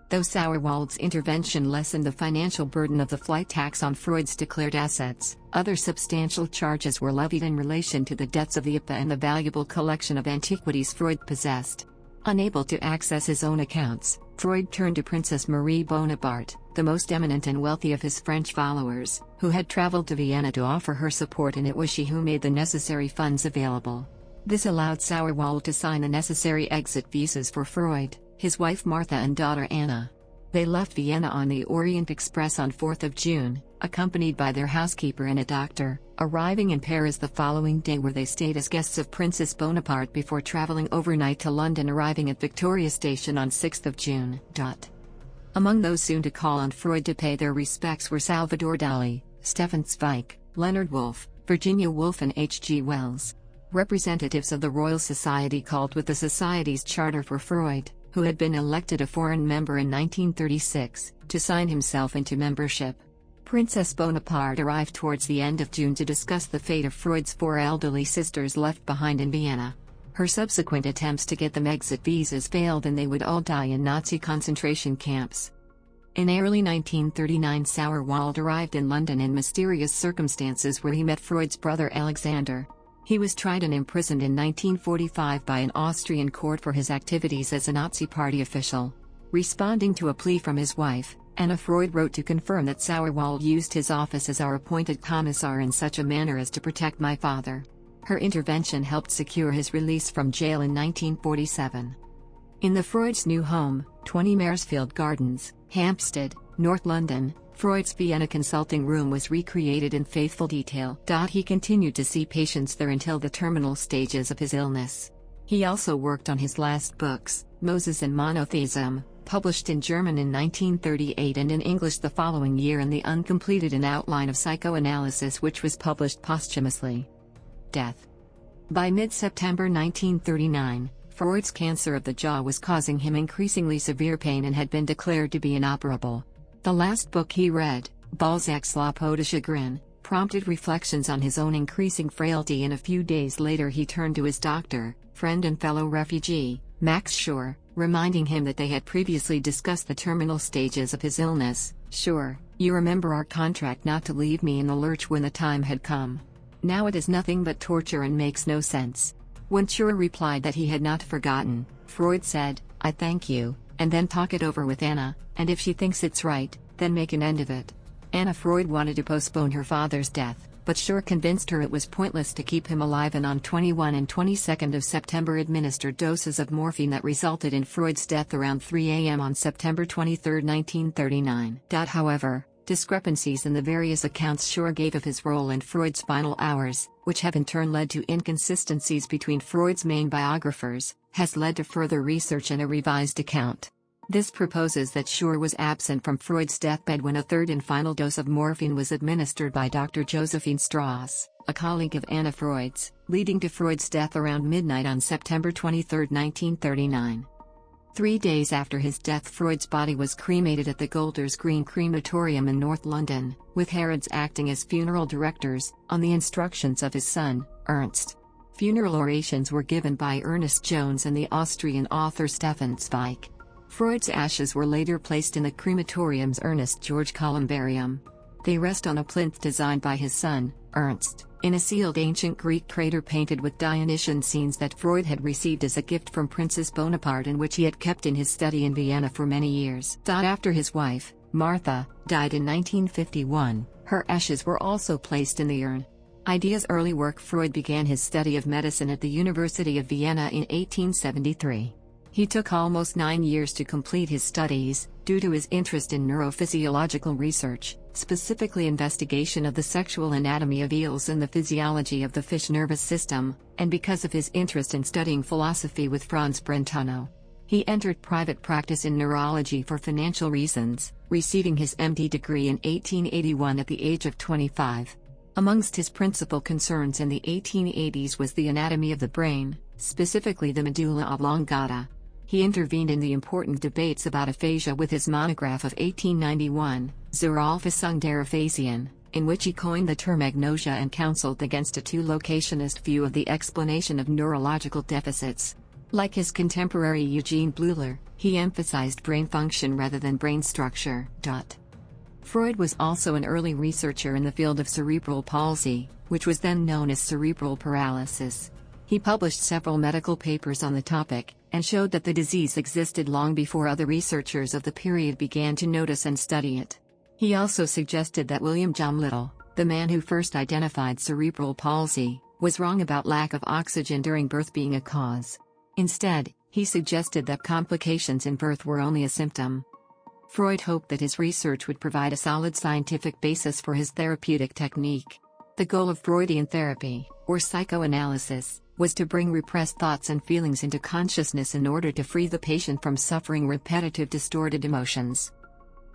Though Sauerwald's intervention lessened the financial burden of the flight tax on Freud's declared assets, other substantial charges were levied in relation to the debts of the IPA and the valuable collection of antiquities Freud possessed. Unable to access his own accounts, Freud turned to Princess Marie Bonaparte, the most eminent and wealthy of his French followers, who had traveled to Vienna to offer her support, and it was she who made the necessary funds available. This allowed Sauerwald to sign the necessary exit visas for Freud, his wife Martha and daughter Anna. They left Vienna on the Orient Express on 4 June, accompanied by their housekeeper and a doctor, arriving in Paris the following day, where they stayed as guests of Princess Bonaparte before traveling overnight to London, arriving at Victoria Station on 6 June. Among those soon to call on Freud to pay their respects were Salvador Dali, Stefan Zweig, Leonard Woolf, Virginia Woolf and H.G. Wells. Representatives of the Royal Society called with the Society's charter for Freud, who had been elected a foreign member in 1936, to sign himself into membership. Princess Bonaparte arrived towards the end of June to discuss the fate of Freud's 4 elderly sisters left behind in Vienna. Her subsequent attempts to get them exit visas failed, and they would all die in Nazi concentration camps. In early 1939, Sauerwald arrived in London in mysterious circumstances where he met Freud's brother Alexander. He was tried and imprisoned in 1945 by an Austrian court for his activities as a Nazi Party official. Responding to a plea from his wife, Anna Freud wrote to confirm that Sauerwald used his office as our appointed commissar in such a manner as to protect my father. Her intervention helped secure his release from jail in 1947. In the Freud's new home, 20 Maresfield Gardens, Hampstead, North London, Freud's Vienna consulting room was recreated in faithful detail. He continued to see patients there until the terminal stages of his illness. He also worked on his last books, Moses and Monotheism, published in German in 1938 and in English the following year, and the uncompleted An Outline of Psychoanalysis, which was published posthumously. Death. By mid-September 1939, Freud's cancer of the jaw was causing him increasingly severe pain and had been declared to be inoperable. The last book he read, Balzac's La Peau de Chagrin, prompted reflections on his own increasing frailty, and a few days later he turned to his doctor, friend and fellow refugee, Max Schur, reminding him that they had previously discussed the terminal stages of his illness. "Schur, you remember our contract not to leave me in the lurch when the time had come. Now it is nothing but torture and makes no sense." When Schur replied that he had not forgotten, Freud said, "I thank you, and then talk it over with Anna, and if she thinks it's right, then make an end of it." Anna Freud wanted to postpone her father's death, but Schur convinced her it was pointless to keep him alive, and on 21 and 22 of September administered doses of morphine that resulted in Freud's death around 3 a.m. on September 23, 1939. However, discrepancies in the various accounts Schur gave of his role in Freud's final hours, which have in turn led to inconsistencies between Freud's main biographers, has led to further research and a revised account. This proposes that Schur was absent from Freud's deathbed when a third and final dose of morphine was administered by Dr. Josephine Strauss, a colleague of Anna Freud's, leading to Freud's death around midnight on September 23, 1939. 3 days after his death, Freud's body was cremated at the Golders Green Crematorium in North London, with Harrods acting as funeral directors, on the instructions of his son, Ernst. Funeral orations were given by Ernest Jones and the Austrian author Stefan Zweig. Freud's ashes were later placed in the crematorium's Ernest George Columbarium. They rest on a plinth designed by his son, Ernst, in a sealed ancient Greek crater painted with Dionysian scenes that Freud had received as a gift from Princess Bonaparte, and which he had kept in his study in Vienna for many years. After his wife, Martha, died in 1951, her ashes were also placed in the urn. Ideas early work. Freud began his study of medicine at the University of Vienna in 1873. He took almost 9 years to complete his studies, due to his interest in neurophysiological research, specifically investigation of the sexual anatomy of eels and the physiology of the fish nervous system, and because of his interest in studying philosophy with Franz Brentano. He entered private practice in neurology for financial reasons, receiving his MD degree in 1881 at the age of 25. Amongst his principal concerns in the 1880s was the anatomy of the brain, specifically the medulla oblongata. He intervened in the important debates about aphasia with his monograph of 1891, Zur Auffassung der Aphasien, in which he coined the term agnosia and counseled against a too-locationist view of the explanation of neurological deficits. Like his contemporary Eugene Bleuler, he emphasized brain function rather than brain structure. Freud was also an early researcher in the field of cerebral palsy, which was then known as cerebral paralysis. He published several medical papers on the topic, and showed that the disease existed long before other researchers of the period began to notice and study it. He also suggested that William John Little, the man who first identified cerebral palsy, was wrong about lack of oxygen during birth being a cause. Instead, he suggested that complications in birth were only a symptom. Freud hoped that his research would provide a solid scientific basis for his therapeutic technique. The goal of Freudian therapy, or psychoanalysis, was to bring repressed thoughts and feelings into consciousness in order to free the patient from suffering repetitive distorted emotions.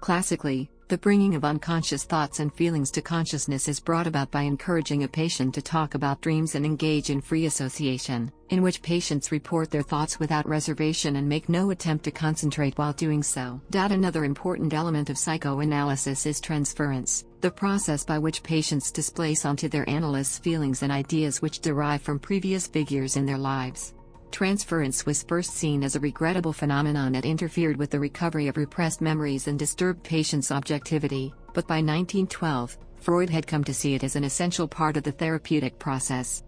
Classically, the bringing of unconscious thoughts and feelings to consciousness is brought about by encouraging a patient to talk about dreams and engage in free association, in which patients report their thoughts without reservation and make no attempt to concentrate while doing so. Another important element of psychoanalysis is transference, the process by which patients displace onto their analysts feelings and ideas which derive from previous figures in their lives. Transference was first seen as a regrettable phenomenon that interfered with the recovery of repressed memories and disturbed patients' objectivity, but by 1912, Freud had come to see it as an essential part of the therapeutic process.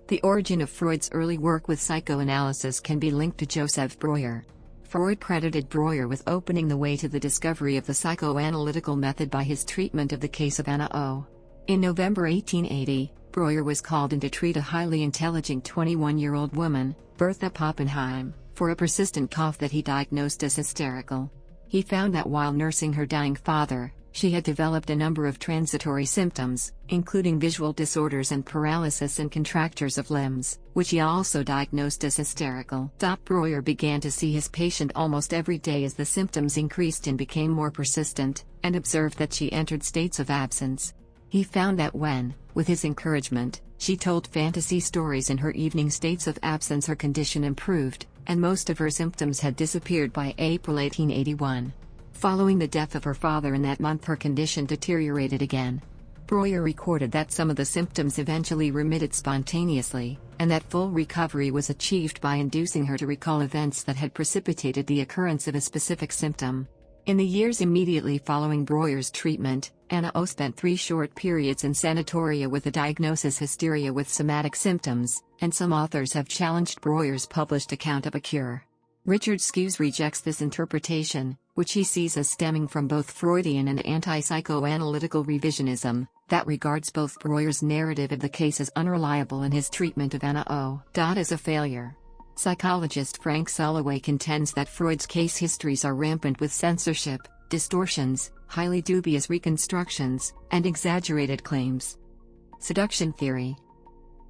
The origin of Freud's early work with psychoanalysis can be linked to Joseph Breuer. Freud credited Breuer with opening the way to the discovery of the psychoanalytical method by his treatment of the case of Anna O. In November 1880, Breuer was called in to treat a highly intelligent 21-year-old woman, Bertha Poppenheim, for a persistent cough that he diagnosed as hysterical. He found that while nursing her dying father, she had developed a number of transitory symptoms, including visual disorders and paralysis and contractures of limbs, which he also diagnosed as hysterical. Breuer began to see his patient almost every day as the symptoms increased and became more persistent, and observed that she entered states of absence. He found that when, with his encouragement, she told fantasy stories in her evening states of absence, her condition improved, and most of her symptoms had disappeared by April 1881. Following the death of her father in that month, her condition deteriorated again. Breuer recorded that some of the symptoms eventually remitted spontaneously, and that full recovery was achieved by inducing her to recall events that had precipitated the occurrence of a specific symptom. In the years immediately following Breuer's treatment, Anna O spent 3 short periods in sanatoria with the diagnosis hysteria with somatic symptoms, and some authors have challenged Breuer's published account of a cure. Richard Skews rejects this interpretation, which he sees as stemming from both Freudian and anti-psychoanalytical revisionism, that regards both Breuer's narrative of the case as unreliable and his treatment of Anna O. as a failure. Psychologist Frank Sulloway contends that Freud's case histories are rampant with censorship, distortions, highly dubious reconstructions, and exaggerated claims. Seduction theory.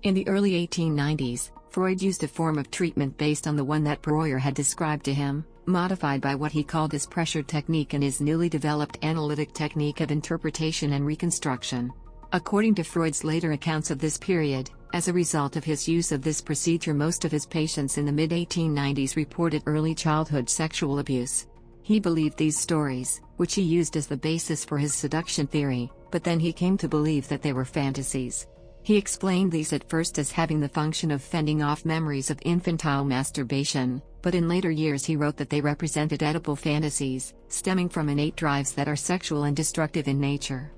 In the early 1890s, Freud used a form of treatment based on the one that Breuer had described to him, modified by what he called his pressure technique and his newly developed analytic technique of interpretation and reconstruction. According to Freud's later accounts of this period, as a result of his use of this procedure, most of his patients in the mid-1890s reported early childhood sexual abuse. He believed these stories, which he used as the basis for his seduction theory, but then he came to believe that they were fantasies. He explained these at first as having the function of fending off memories of infantile masturbation, but in later years he wrote that they represented edible fantasies, stemming from innate drives that are sexual and destructive in nature.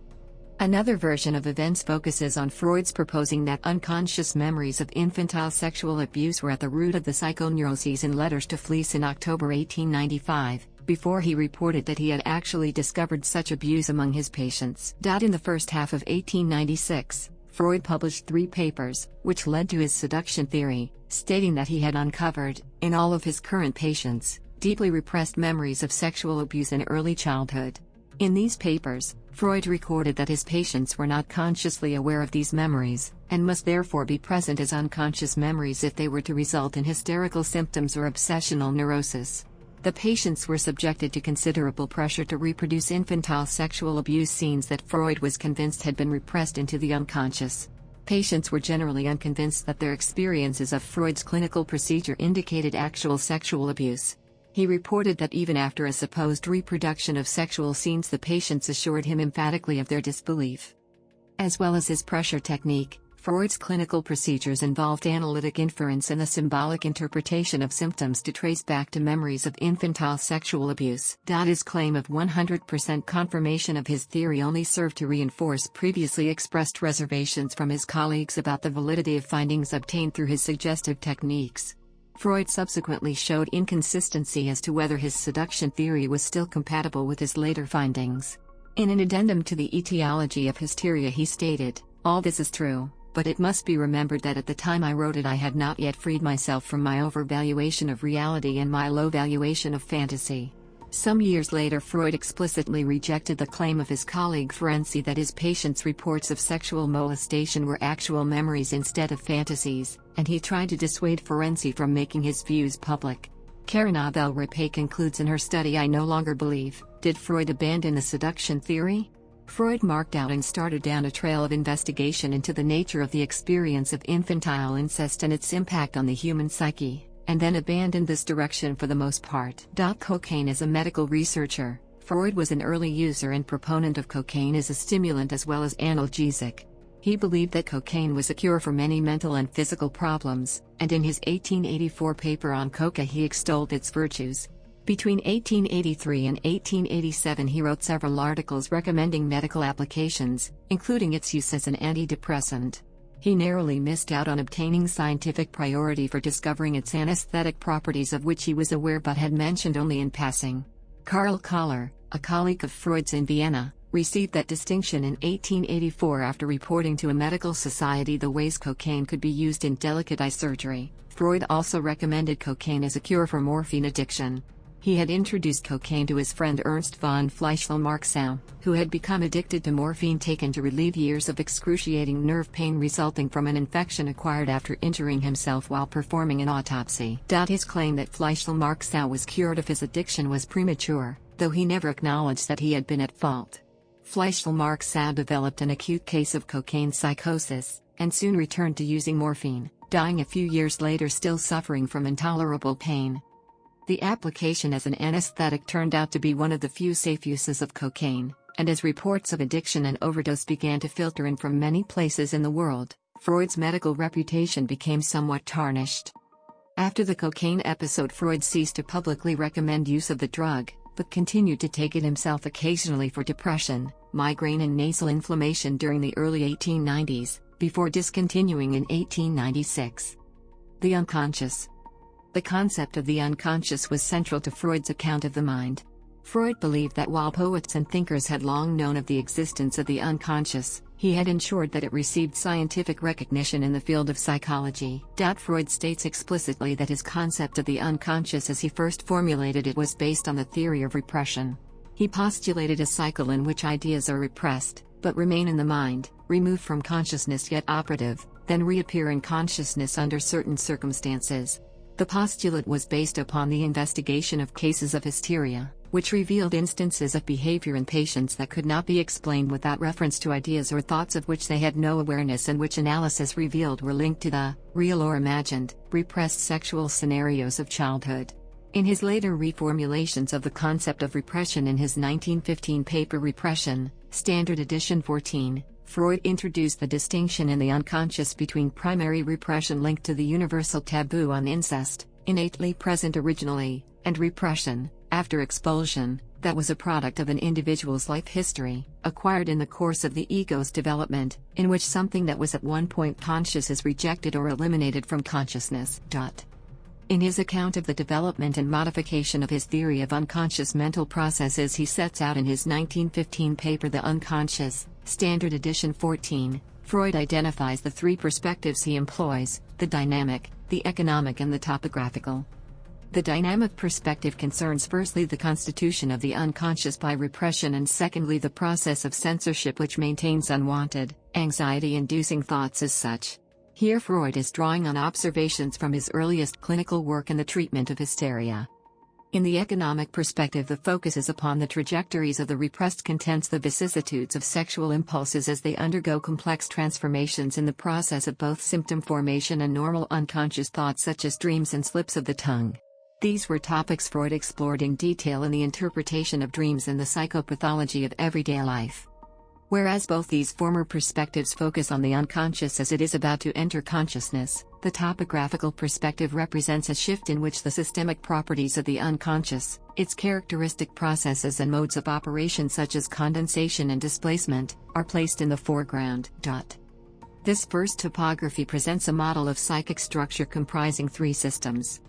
Another version of events focuses on Freud's proposing that unconscious memories of infantile sexual abuse were at the root of the psychoneuroses in Letters to Fliess in October 1895, before he reported that he had actually discovered such abuse among his patients. In the first half of 1896, Freud published 3 papers, which led to his seduction theory, stating that he had uncovered, in all of his current patients, deeply repressed memories of sexual abuse in early childhood. In these papers, Freud recorded that his patients were not consciously aware of these memories, and must therefore be present as unconscious memories if they were to result in hysterical symptoms or obsessional neurosis. The patients were subjected to considerable pressure to reproduce infantile sexual abuse scenes that Freud was convinced had been repressed into the unconscious. Patients were generally unconvinced that their experiences of Freud's clinical procedure indicated actual sexual abuse. He reported that even after a supposed reproduction of sexual scenes, the patients assured him emphatically of their disbelief. As well as his pressure technique, Freud's clinical procedures involved analytic inference and the symbolic interpretation of symptoms to trace back to memories of infantile sexual abuse. His claim of 100% confirmation of his theory only served to reinforce previously expressed reservations from his colleagues about the validity of findings obtained through his suggestive techniques. Freud subsequently showed inconsistency as to whether his seduction theory was still compatible with his later findings. In an addendum to the etiology of hysteria, he stated, "All this is true, but it must be remembered that at the time I wrote it I had not yet freed myself from my overvaluation of reality and my low valuation of fantasy." Some years later, Freud explicitly rejected the claim of his colleague Ferenczi that his patients' reports of sexual molestation were actual memories instead of fantasies, and he tried to dissuade Ferenczi from making his views public. Karen Abel-Rapay concludes in her study, "I no longer believe, did Freud abandon the seduction theory?" Freud marked out and started down a trail of investigation into the nature of the experience of infantile incest and its impact on the human psyche, and then abandoned this direction for the most part. Cocaine. As a medical researcher, Freud was an early user and proponent of cocaine as a stimulant as well as analgesic. He believed that cocaine was a cure for many mental and physical problems, and in his 1884 paper on coca he extolled its virtues. Between 1883 and 1887 he wrote several articles recommending medical applications, including its use as an antidepressant. He narrowly missed out on obtaining scientific priority for discovering its anesthetic properties, of which he was aware but had mentioned only in passing. Karl Koller, a colleague of Freud's in Vienna, received that distinction in 1884 after reporting to a medical society the ways cocaine could be used in delicate eye surgery. Freud also recommended cocaine as a cure for morphine addiction. He had introduced cocaine to his friend Ernst von Fleischl-Marxau, who had become addicted to morphine taken to relieve years of excruciating nerve pain resulting from an infection acquired after injuring himself while performing an autopsy. His claim that Fleischl-Marxau was cured of his addiction was premature, though he never acknowledged that he had been at fault. Fleischl-Marxau developed an acute case of cocaine psychosis, and soon returned to using morphine, dying a few years later still suffering from intolerable pain. The application as an anesthetic turned out to be one of the few safe uses of cocaine, and as reports of addiction and overdose began to filter in from many places in the world, Freud's medical reputation became somewhat tarnished. After the cocaine episode, Freud ceased to publicly recommend use of the drug, but continued to take it himself occasionally for depression, migraine and nasal inflammation during the early 1890s, before discontinuing in 1896. The unconscious. The concept of the unconscious was central to Freud's account of the mind. Freud believed that while poets and thinkers had long known of the existence of the unconscious, he had ensured that it received scientific recognition in the field of psychology. Freud states explicitly that his concept of the unconscious as he first formulated it was based on the theory of repression. He postulated a cycle in which ideas are repressed, but remain in the mind, removed from consciousness yet operative, then reappear in consciousness under certain circumstances. The postulate was based upon the investigation of cases of hysteria, which revealed instances of behavior in patients that could not be explained without reference to ideas or thoughts of which they had no awareness, and which analysis revealed were linked to the, real or imagined, repressed sexual scenarios of childhood. In his later reformulations of the concept of repression in his 1915 paper Repression, Standard Edition 14, Freud introduced the distinction in the unconscious between primary repression linked to the universal taboo on incest, innately present originally, and repression, after expulsion, that was a product of an individual's life history, acquired in the course of the ego's development, in which something that was at one point conscious is rejected or eliminated from consciousness. In his account of the development and modification of his theory of unconscious mental processes, he sets out in his 1915 paper The Unconscious, Standard Edition 14, Freud identifies the three perspectives he employs: the dynamic, the economic and the topographical. The dynamic perspective concerns firstly the constitution of the unconscious by repression, and secondly the process of censorship which maintains unwanted, anxiety-inducing thoughts as such. Here Freud is drawing on observations from his earliest clinical work in the treatment of hysteria. In the economic perspective, the focus is upon the trajectories of the repressed contents, the vicissitudes of sexual impulses as they undergo complex transformations in the process of both symptom formation and normal unconscious thoughts such as dreams and slips of the tongue. These were topics Freud explored in detail in the interpretation of dreams and the psychopathology of everyday life. Whereas both these former perspectives focus on the unconscious as it is about to enter consciousness, the topographical perspective represents a shift in which the systemic properties of the unconscious, its characteristic processes and modes of operation such as condensation and displacement, are placed in the foreground. This first topography presents a model of psychic structure comprising three systems.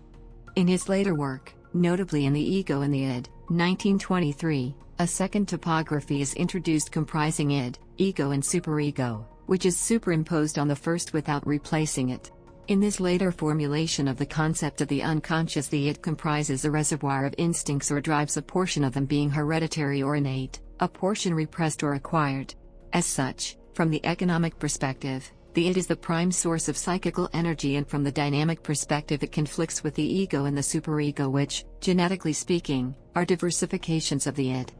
In his later work, notably in The Ego and the Id, 1923, a second topography is introduced comprising id, ego and superego, which is superimposed on the first without replacing it. In this later formulation of the concept of the unconscious, the id comprises a reservoir of instincts or drives, a portion of them being hereditary or innate, a portion repressed or acquired. As such, from the economic perspective, the id is the prime source of psychical energy, and from the dynamic perspective it conflicts with the ego and the superego, which, genetically speaking, are diversifications of the id.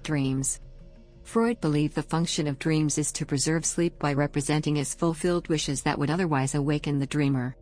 Dreams. Freud believed the function of dreams is to preserve sleep by representing as fulfilled wishes that would otherwise awaken the dreamer.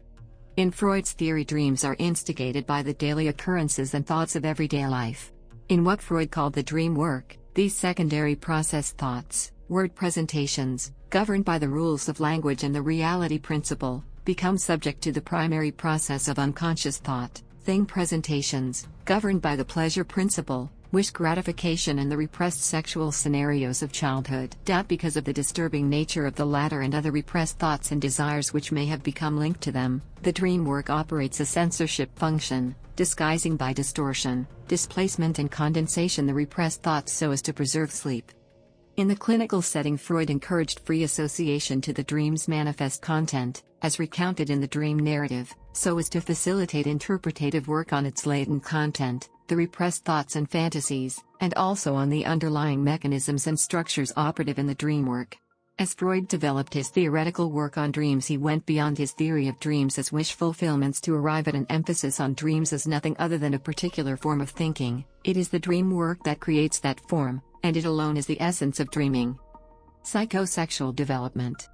In Freud's theory, dreams are instigated by the daily occurrences and thoughts of everyday life. In what Freud called the dream work, these secondary process thoughts, Word presentations, governed by the rules of language and the reality principle, become subject to the primary process of unconscious thought. Thing presentations, governed by the pleasure principle, wish gratification and the repressed sexual scenarios of childhood. Because of the disturbing nature of the latter and other repressed thoughts and desires which may have become linked to them, the dream work operates a censorship function, disguising by distortion, displacement and condensation the repressed thoughts so as to preserve sleep. In the clinical setting, Freud encouraged free association to the dream's manifest content, as recounted in the dream narrative, so as to facilitate interpretative work on its latent content, the repressed thoughts and fantasies, and also on the underlying mechanisms and structures operative in the dream work. As Freud developed his theoretical work on dreams, he went beyond his theory of dreams as wish fulfillments to arrive at an emphasis on dreams as nothing other than a particular form of thinking. It is the dream work that creates that form, and it alone is the essence of dreaming. Psychosexual development.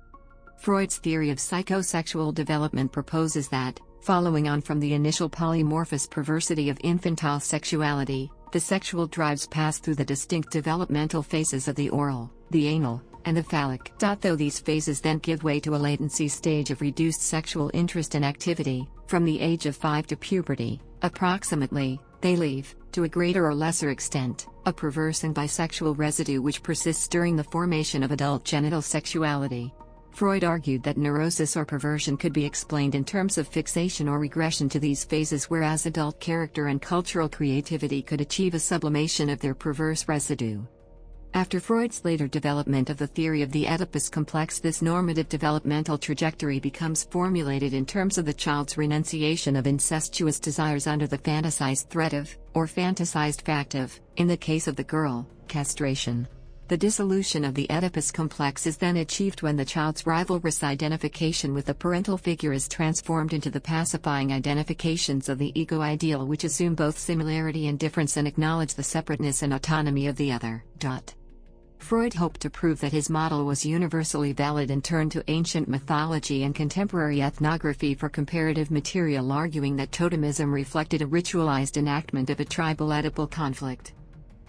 Freud's theory of psychosexual development proposes that, following on from the initial polymorphous perversity of infantile sexuality, the sexual drives pass through the distinct developmental phases of the oral, the anal, and the phallic. Though these phases then give way to a latency stage of reduced sexual interest and activity, from the age of 5 to puberty, approximately, they leave, to a greater or lesser extent, a perverse and bisexual residue which persists during the formation of adult genital sexuality. Freud argued that neurosis or perversion could be explained in terms of fixation or regression to these phases, whereas adult character and cultural creativity could achieve a sublimation of their perverse residue. After Freud's later development of the theory of the Oedipus complex, this normative developmental trajectory becomes formulated in terms of the child's renunciation of incestuous desires under the fantasized threat of, or fantasized fact of, in the case of the girl, castration. The dissolution of the Oedipus complex is then achieved when the child's rivalrous identification with the parental figure is transformed into the pacifying identifications of the ego ideal, which assume both similarity and difference and acknowledge the separateness and autonomy of the other. Freud hoped to prove that his model was universally valid and turned to ancient mythology and contemporary ethnography for comparative material, arguing that totemism reflected a ritualized enactment of a tribal Oedipal conflict.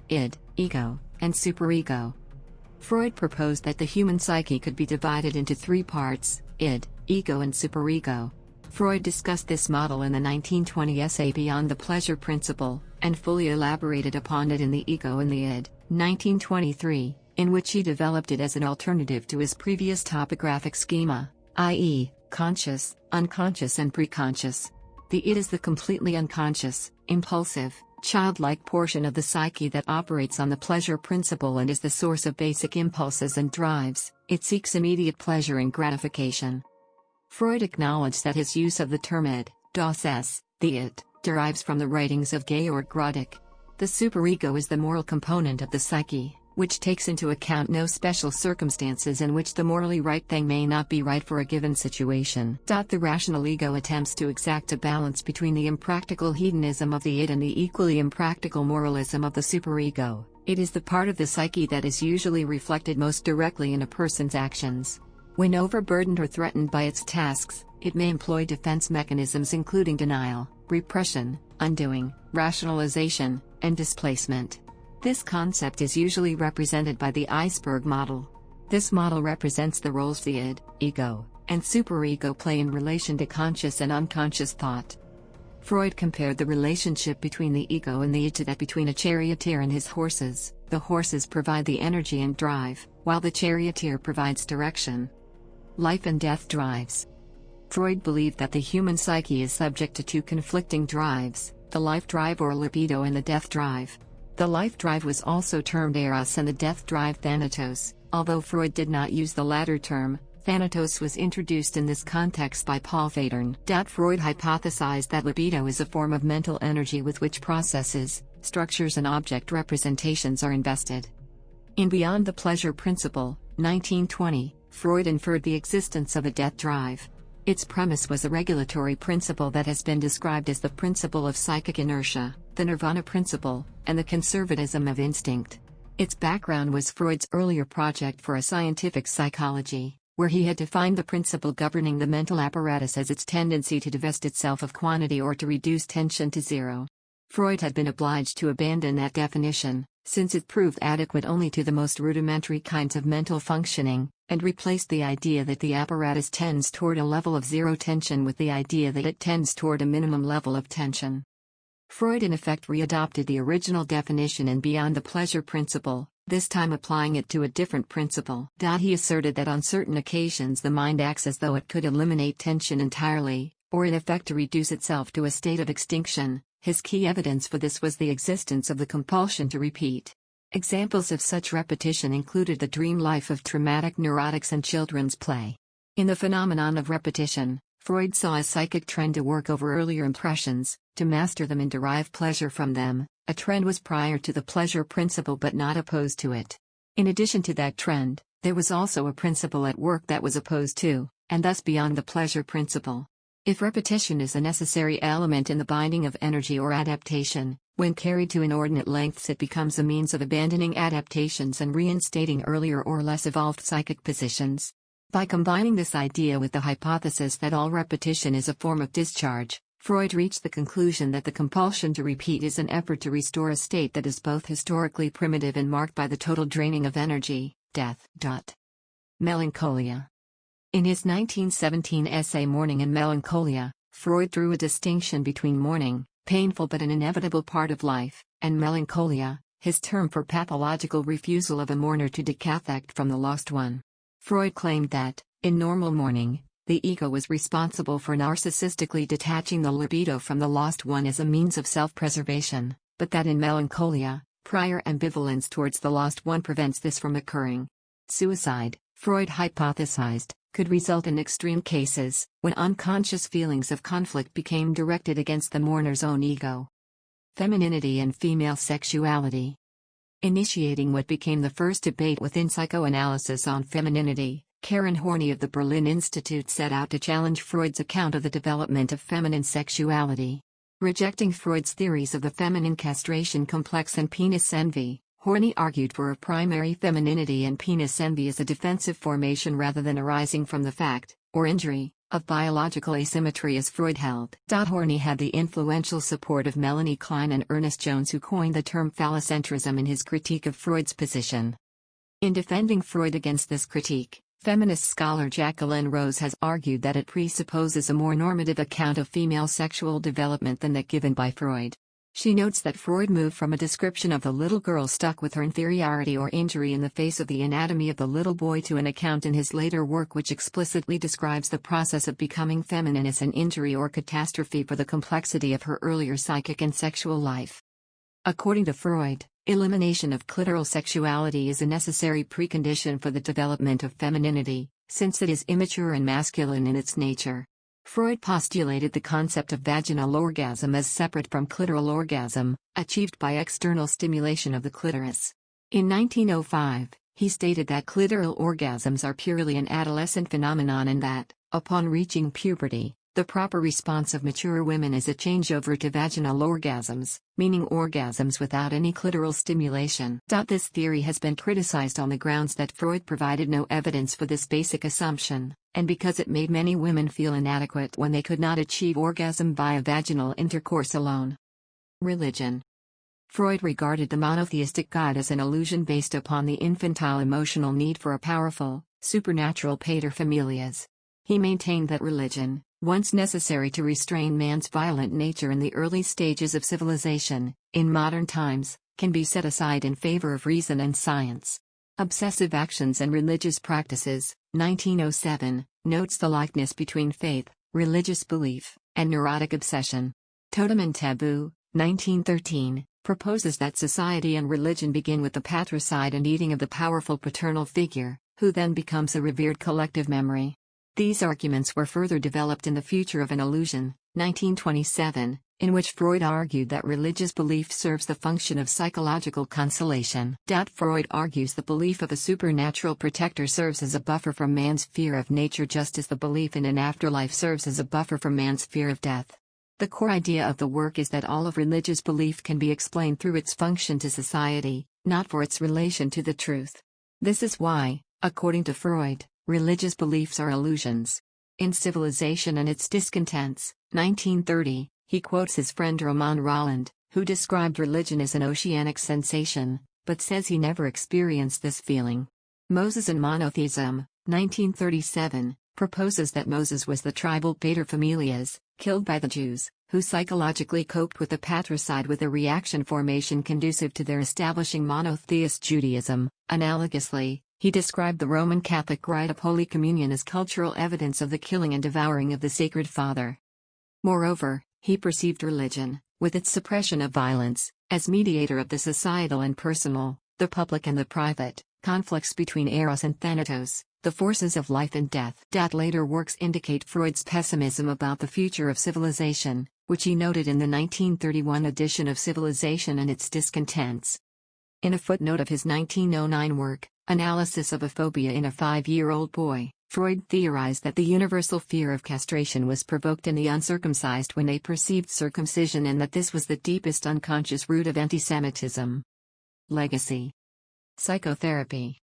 Id, ego, and superego. Freud proposed that the human psyche could be divided into 3 parts: id, ego, and superego. Freud discussed this model in the 1920 essay Beyond the Pleasure Principle, and fully elaborated upon it in The Ego and the Id, 1923, in which he developed it as an alternative to his previous topographic schema, i.e., conscious, unconscious, and preconscious. The id is the completely unconscious, impulsive, childlike portion of the psyche that operates on the pleasure principle and is the source of basic impulses and drives. It seeks immediate pleasure and gratification. Freud acknowledged that his use of the term id, das Es, the it, derives from the writings of Georg Grodek. The superego is the moral component of the psyche, which takes into account no special circumstances in which the morally right thing may not be right for a given situation. The rational ego attempts to exact a balance between the impractical hedonism of the id and the equally impractical moralism of the superego. It is the part of the psyche that is usually reflected most directly in a person's actions. When overburdened or threatened by its tasks, it may employ defense mechanisms including denial, repression, undoing, rationalization, and displacement. This concept is usually represented by the iceberg model. This model represents the roles the id, ego, and superego play in relation to conscious and unconscious thought. Freud compared the relationship between the ego and the id to that between a charioteer and his horses. The horses provide the energy and drive, while the charioteer provides direction. Life and death drives. Freud believed that the human psyche is subject to 2 conflicting drives, the life drive or libido and the death drive. The life drive was also termed eros and the death drive thanatos, although Freud did not use the latter term. Thanatos was introduced in this context by Paul Federn. Freud hypothesized that libido is a form of mental energy with which processes, structures and object representations are invested. In Beyond the Pleasure Principle, 1920, Freud inferred the existence of a death drive. Its premise was a regulatory principle that has been described as the principle of psychic inertia, the nirvana principle, and the conservatism of instinct. Its background was Freud's earlier project for a scientific psychology, where he had defined the principle governing the mental apparatus as its tendency to divest itself of quantity or to reduce tension to zero. Freud had been obliged to abandon that definition, since it proved adequate only to the most rudimentary kinds of mental functioning, and replaced the idea that the apparatus tends toward a level of zero tension with the idea that it tends toward a minimum level of tension. Freud in effect readopted the original definition and beyond the pleasure principle, this time applying it to a different principle. He asserted that on certain occasions the mind acts as though it could eliminate tension entirely, or in effect to reduce itself to a state of extinction. His key evidence for this was the existence of the compulsion to repeat. Examples of such repetition included the dream life of traumatic neurotics and children's play. In the phenomenon of repetition, Freud saw a psychic trend to work over earlier impressions, to master them and derive pleasure from them. A trend was prior to the pleasure principle but not opposed to it. In addition to that trend, there was also a principle at work that was opposed to, and thus beyond the pleasure principle. If repetition is a necessary element in the binding of energy or adaptation, when carried to inordinate lengths it becomes a means of abandoning adaptations and reinstating earlier or less evolved psychic positions. By combining this idea with the hypothesis that all repetition is a form of discharge, Freud reached the conclusion that the compulsion to repeat is an effort to restore a state that is both historically primitive and marked by the total draining of energy, death. Melancholia. In his 1917 essay Mourning and Melancholia, Freud drew a distinction between mourning, painful but an inevitable part of life, and melancholia, his term for pathological refusal of a mourner to decaffect from the lost one. Freud claimed that, in normal mourning, the ego was responsible for narcissistically detaching the libido from the lost one as a means of self-preservation, but that in melancholia, prior ambivalence towards the lost one prevents this from occurring. Suicide, Freud hypothesized, could result in extreme cases, when unconscious feelings of conflict became directed against the mourner's own ego. Femininity and female sexuality. Initiating what became the first debate within psychoanalysis on femininity, Karen Horney of the Berlin Institute set out to challenge Freud's account of the development of feminine sexuality. Rejecting Freud's theories of the feminine castration complex and penis envy, Horney argued for a primary femininity and penis envy as a defensive formation rather than arising from the fact, or injury, of biological asymmetry as Freud held. Horney had the influential support of Melanie Klein and Ernest Jones, who coined the term phallocentrism in his critique of Freud's position. In defending Freud against this critique, feminist scholar Jacqueline Rose has argued that it presupposes a more normative account of female sexual development than that given by Freud. She notes that Freud moved from a description of the little girl stuck with her inferiority or injury in the face of the anatomy of the little boy to an account in his later work which explicitly describes the process of becoming feminine as an injury or catastrophe for the complexity of her earlier psychic and sexual life. According to Freud, elimination of clitoral sexuality is a necessary precondition for the development of femininity, since it is immature and masculine in its nature. Freud postulated the concept of vaginal orgasm as separate from clitoral orgasm, achieved by external stimulation of the clitoris. In 1905, he stated that clitoral orgasms are purely an adolescent phenomenon and that, upon reaching puberty, the proper response of mature women is a changeover to vaginal orgasms, meaning orgasms without any clitoral stimulation. This theory has been criticized on the grounds that Freud provided no evidence for this basic assumption, and because it made many women feel inadequate when they could not achieve orgasm via vaginal intercourse alone. Religion. Freud regarded the monotheistic God as an illusion based upon the infantile emotional need for a powerful, supernatural paterfamilias. He maintained that religion, once necessary to restrain man's violent nature in the early stages of civilization, in modern times, can be set aside in favor of reason and science. Obsessive Actions and Religious Practices, 1907, notes the likeness between faith, religious belief, and neurotic obsession. Totem and Taboo, 1913, proposes that society and religion begin with the patricide and eating of the powerful paternal figure, who then becomes a revered collective memory. These arguments were further developed in The Future of an Illusion, 1927, in which Freud argued that religious belief serves the function of psychological consolation. Freud argues the belief of a supernatural protector serves as a buffer from man's fear of nature just as the belief in an afterlife serves as a buffer from man's fear of death. The core idea of the work is that all of religious belief can be explained through its function to society, not for its relation to the truth. This is why, according to Freud, religious beliefs are illusions. In Civilization and Its Discontents, 1930, he quotes his friend Romain Rolland, who described religion as an oceanic sensation, but says he never experienced this feeling. Moses and Monotheism, 1937, proposes that Moses was the tribal paterfamilias, killed by the Jews, who psychologically coped with the patricide with a reaction formation conducive to their establishing monotheist Judaism. Analogously, he described the Roman Catholic rite of Holy Communion as cultural evidence of the killing and devouring of the Sacred Father. Moreover, he perceived religion, with its suppression of violence, as mediator of the societal and personal, the public and the private, conflicts between eros and thanatos, the forces of life and death. Later works indicate Freud's pessimism about the future of civilization, which he noted in the 1931 edition of Civilization and Its Discontents. In a footnote of his 1909 work, Analysis of a Phobia in a 5-Year-Old Boy, Freud theorized that the universal fear of castration was provoked in the uncircumcised when they perceived circumcision and that this was the deepest unconscious root of antisemitism. Legacy. Psychotherapy.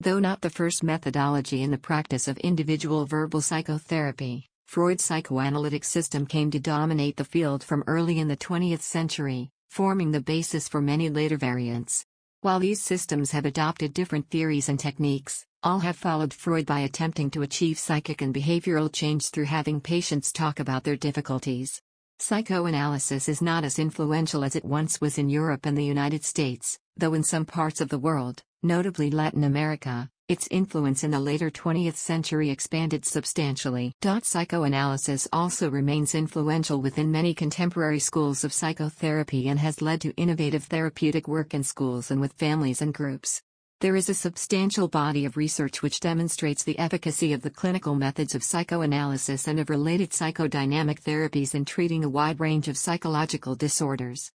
Though not the first methodology in the practice of individual verbal psychotherapy, Freud's psychoanalytic system came to dominate the field from early in the 20th century, forming the basis for many later variants. While these systems have adopted different theories and techniques, all have followed Freud by attempting to achieve psychic and behavioral change through having patients talk about their difficulties. Psychoanalysis is not as influential as it once was in Europe and the United States, though in some parts of the world, notably Latin America, its influence in the later 20th century expanded substantially. Psychoanalysis also remains influential within many contemporary schools of psychotherapy and has led to innovative therapeutic work in schools and with families and groups. There is a substantial body of research which demonstrates the efficacy of the clinical methods of psychoanalysis and of related psychodynamic therapies in treating a wide range of psychological disorders.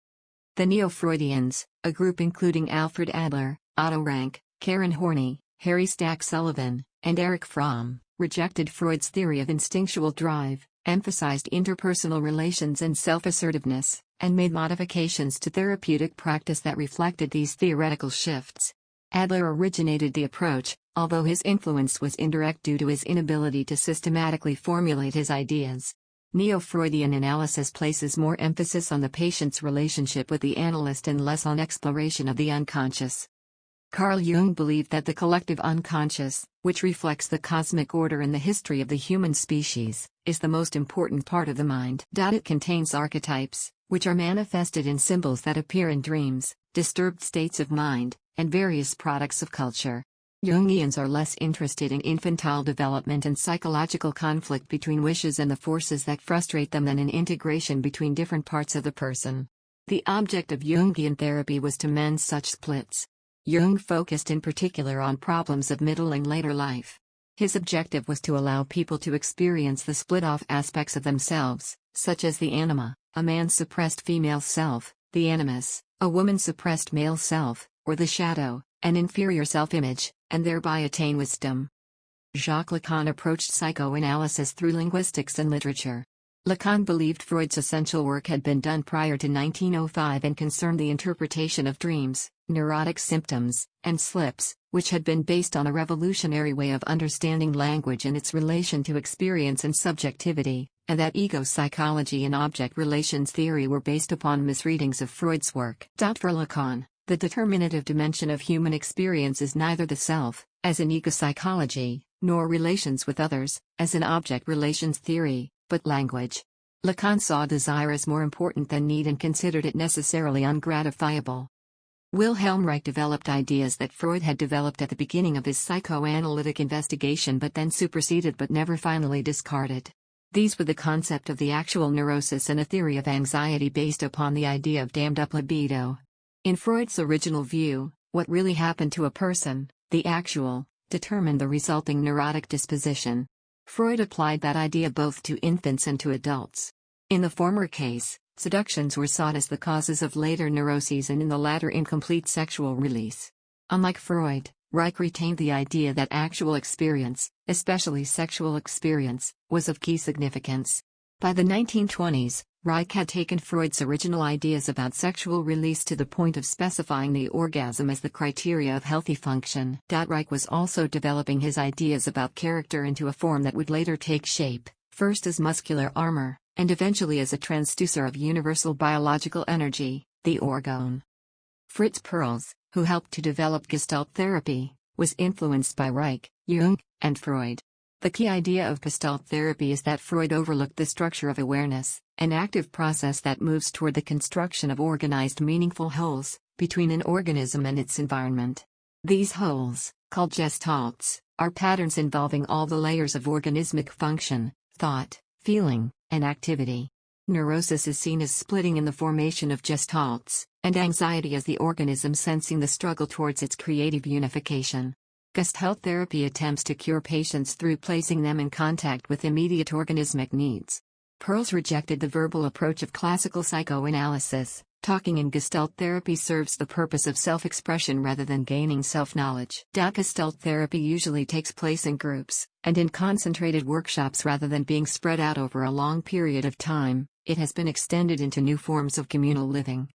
The Neo-Freudians, a group including Alfred Adler, Otto Rank, Karen Horney, Harry Stack Sullivan, and Erich Fromm, rejected Freud's theory of instinctual drive, emphasized interpersonal relations and self-assertiveness, and made modifications to therapeutic practice that reflected these theoretical shifts. Adler originated the approach, although his influence was indirect due to his inability to systematically formulate his ideas. Neo-Freudian analysis places more emphasis on the patient's relationship with the analyst and less on exploration of the unconscious. Carl Jung believed that the collective unconscious, which reflects the cosmic order and the history of the human species, is the most important part of the mind. It contains archetypes, which are manifested in symbols that appear in dreams, disturbed states of mind, and various products of culture. Jungians are less interested in infantile development and psychological conflict between wishes and the forces that frustrate them than in integration between different parts of the person. The object of Jungian therapy was to mend such splits. Jung focused in particular on problems of middle and later life. His objective was to allow people to experience the split-off aspects of themselves, such as the anima, a man's suppressed female self, the animus, a woman's suppressed male self, or the shadow, an inferior self-image, and thereby attain wisdom. Jacques Lacan approached psychoanalysis through linguistics and literature. Lacan believed Freud's essential work had been done prior to 1905 and concerned the interpretation of dreams, neurotic symptoms, and slips, which had been based on a revolutionary way of understanding language and its relation to experience and subjectivity, and that ego psychology and object relations theory were based upon misreadings of Freud's work. For Lacan, the determinative dimension of human experience is neither the self, as in ego psychology, nor relations with others, as in object relations theory, but language. Lacan saw desire as more important than need and considered it necessarily ungratifiable. Wilhelm Reich developed ideas that Freud had developed at the beginning of his psychoanalytic investigation but then superseded but never finally discarded. These were the concept of the actual neurosis and a theory of anxiety based upon the idea of dammed-up libido. In Freud's original view, what really happened to a person, the actual, determined the resulting neurotic disposition. Freud applied that idea both to infants and to adults. In the former case, seductions were sought as the causes of later neuroses and in the latter incomplete sexual release. Unlike Freud, Reich retained the idea that actual experience, especially sexual experience, was of key significance. By the 1920s, Reich had taken Freud's original ideas about sexual release to the point of specifying the orgasm as the criteria of healthy function. Reich was also developing his ideas about character into a form that would later take shape, first as muscular armor, and eventually as a transducer of universal biological energy, the orgone. Fritz Perls, who helped to develop Gestalt therapy, was influenced by Reich, Jung, and Freud. The key idea of Gestalt therapy is that Freud overlooked the structure of awareness, an active process that moves toward the construction of organized meaningful wholes between an organism and its environment. These wholes, called gestalts, are patterns involving all the layers of organismic function, thought, feeling, and activity. Neurosis is seen as splitting in the formation of gestalts, and anxiety as the organism sensing the struggle towards its creative unification. Gestalt therapy attempts to cure patients through placing them in contact with immediate organismic needs. Perls rejected the verbal approach of classical psychoanalysis. Talking in Gestalt therapy serves the purpose of self-expression rather than gaining self-knowledge. Gestalt therapy usually takes place in groups, and in concentrated workshops rather than being spread out over a long period of time. It has been extended into new forms of communal living.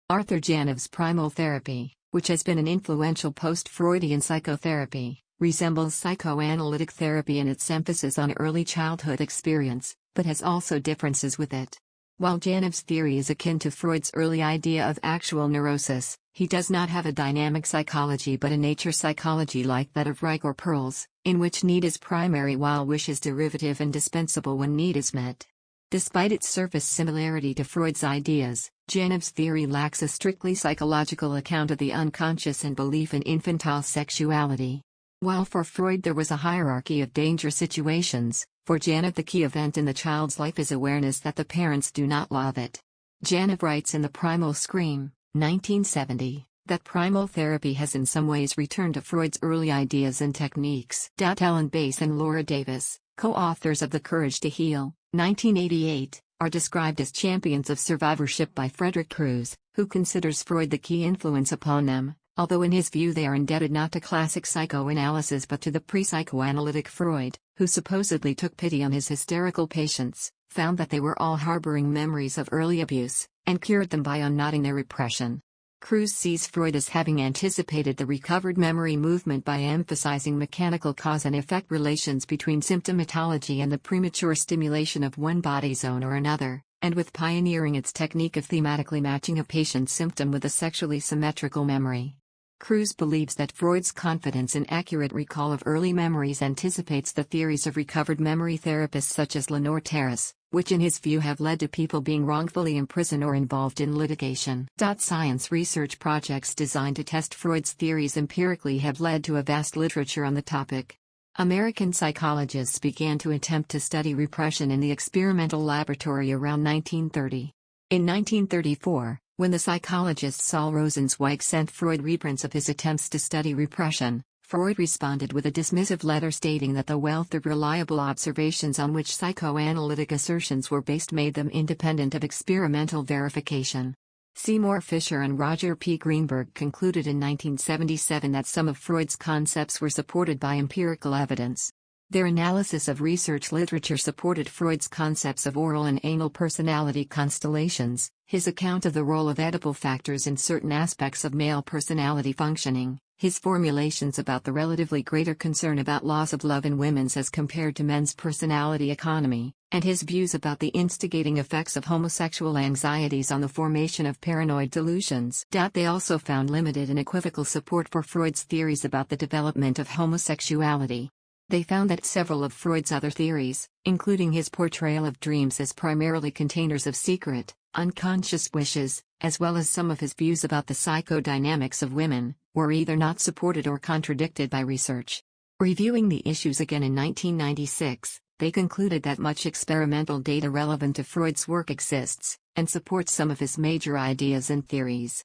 Arthur Janev's primal therapy, which has been an influential post-Freudian psychotherapy, resembles psychoanalytic therapy in its emphasis on early childhood experience, but has also differences with it. While Janev's theory is akin to Freud's early idea of actual neurosis, he does not have a dynamic psychology but a nature psychology like that of Reich or Perls, in which need is primary while wish is derivative and dispensable when need is met. Despite its surface similarity to Freud's ideas, Janev's theory lacks a strictly psychological account of the unconscious and belief in infantile sexuality. While for Freud there was a hierarchy of danger situations, for Janev the key event in the child's life is awareness that the parents do not love it. Janev writes in The Primal Scream, 1970, that primal therapy has in some ways returned to Freud's early ideas and techniques. Ellen Bass and Laura Davis, co-authors of The Courage to Heal, 1988, are described as champions of survivorship by Frederick Crews, who considers Freud the key influence upon them, although in his view they are indebted not to classic psychoanalysis but to the pre-psychoanalytic Freud, who supposedly took pity on his hysterical patients, found that they were all harboring memories of early abuse, and cured them by unknotting their repression. Crews sees Freud as having anticipated the recovered memory movement by emphasizing mechanical cause and effect relations between symptomatology and the premature stimulation of one body zone or another, and with pioneering its technique of thematically matching a patient's symptom with a sexually symmetrical memory. Crews believes that Freud's confidence in accurate recall of early memories anticipates the theories of recovered memory therapists such as Lenore Terrace, which in his view have led to people being wrongfully imprisoned or involved in litigation. Science research projects designed to test Freud's theories empirically have led to a vast literature on the topic. American psychologists began to attempt to study repression in the experimental laboratory around 1930. In 1934, when the psychologist Saul Rosenzweig sent Freud reprints of his attempts to study repression, Freud responded with a dismissive letter stating that the wealth of reliable observations on which psychoanalytic assertions were based made them independent of experimental verification. Seymour Fisher and Roger P. Greenberg concluded in 1977 that some of Freud's concepts were supported by empirical evidence. Their analysis of research literature supported Freud's concepts of oral and anal personality constellations, his account of the role of Oedipal factors in certain aspects of male personality functioning, his formulations about the relatively greater concern about loss of love in women's as compared to men's personality economy, and his views about the instigating effects of homosexual anxieties on the formation of paranoid delusions. They also found limited and equivocal support for Freud's theories about the development of homosexuality. They found that several of Freud's other theories, including his portrayal of dreams as primarily containers of secret, unconscious wishes, as well as some of his views about the psychodynamics of women, were either not supported or contradicted by research. Reviewing the issues again in 1996, they concluded that much experimental data relevant to Freud's work exists, and supports some of his major ideas and theories.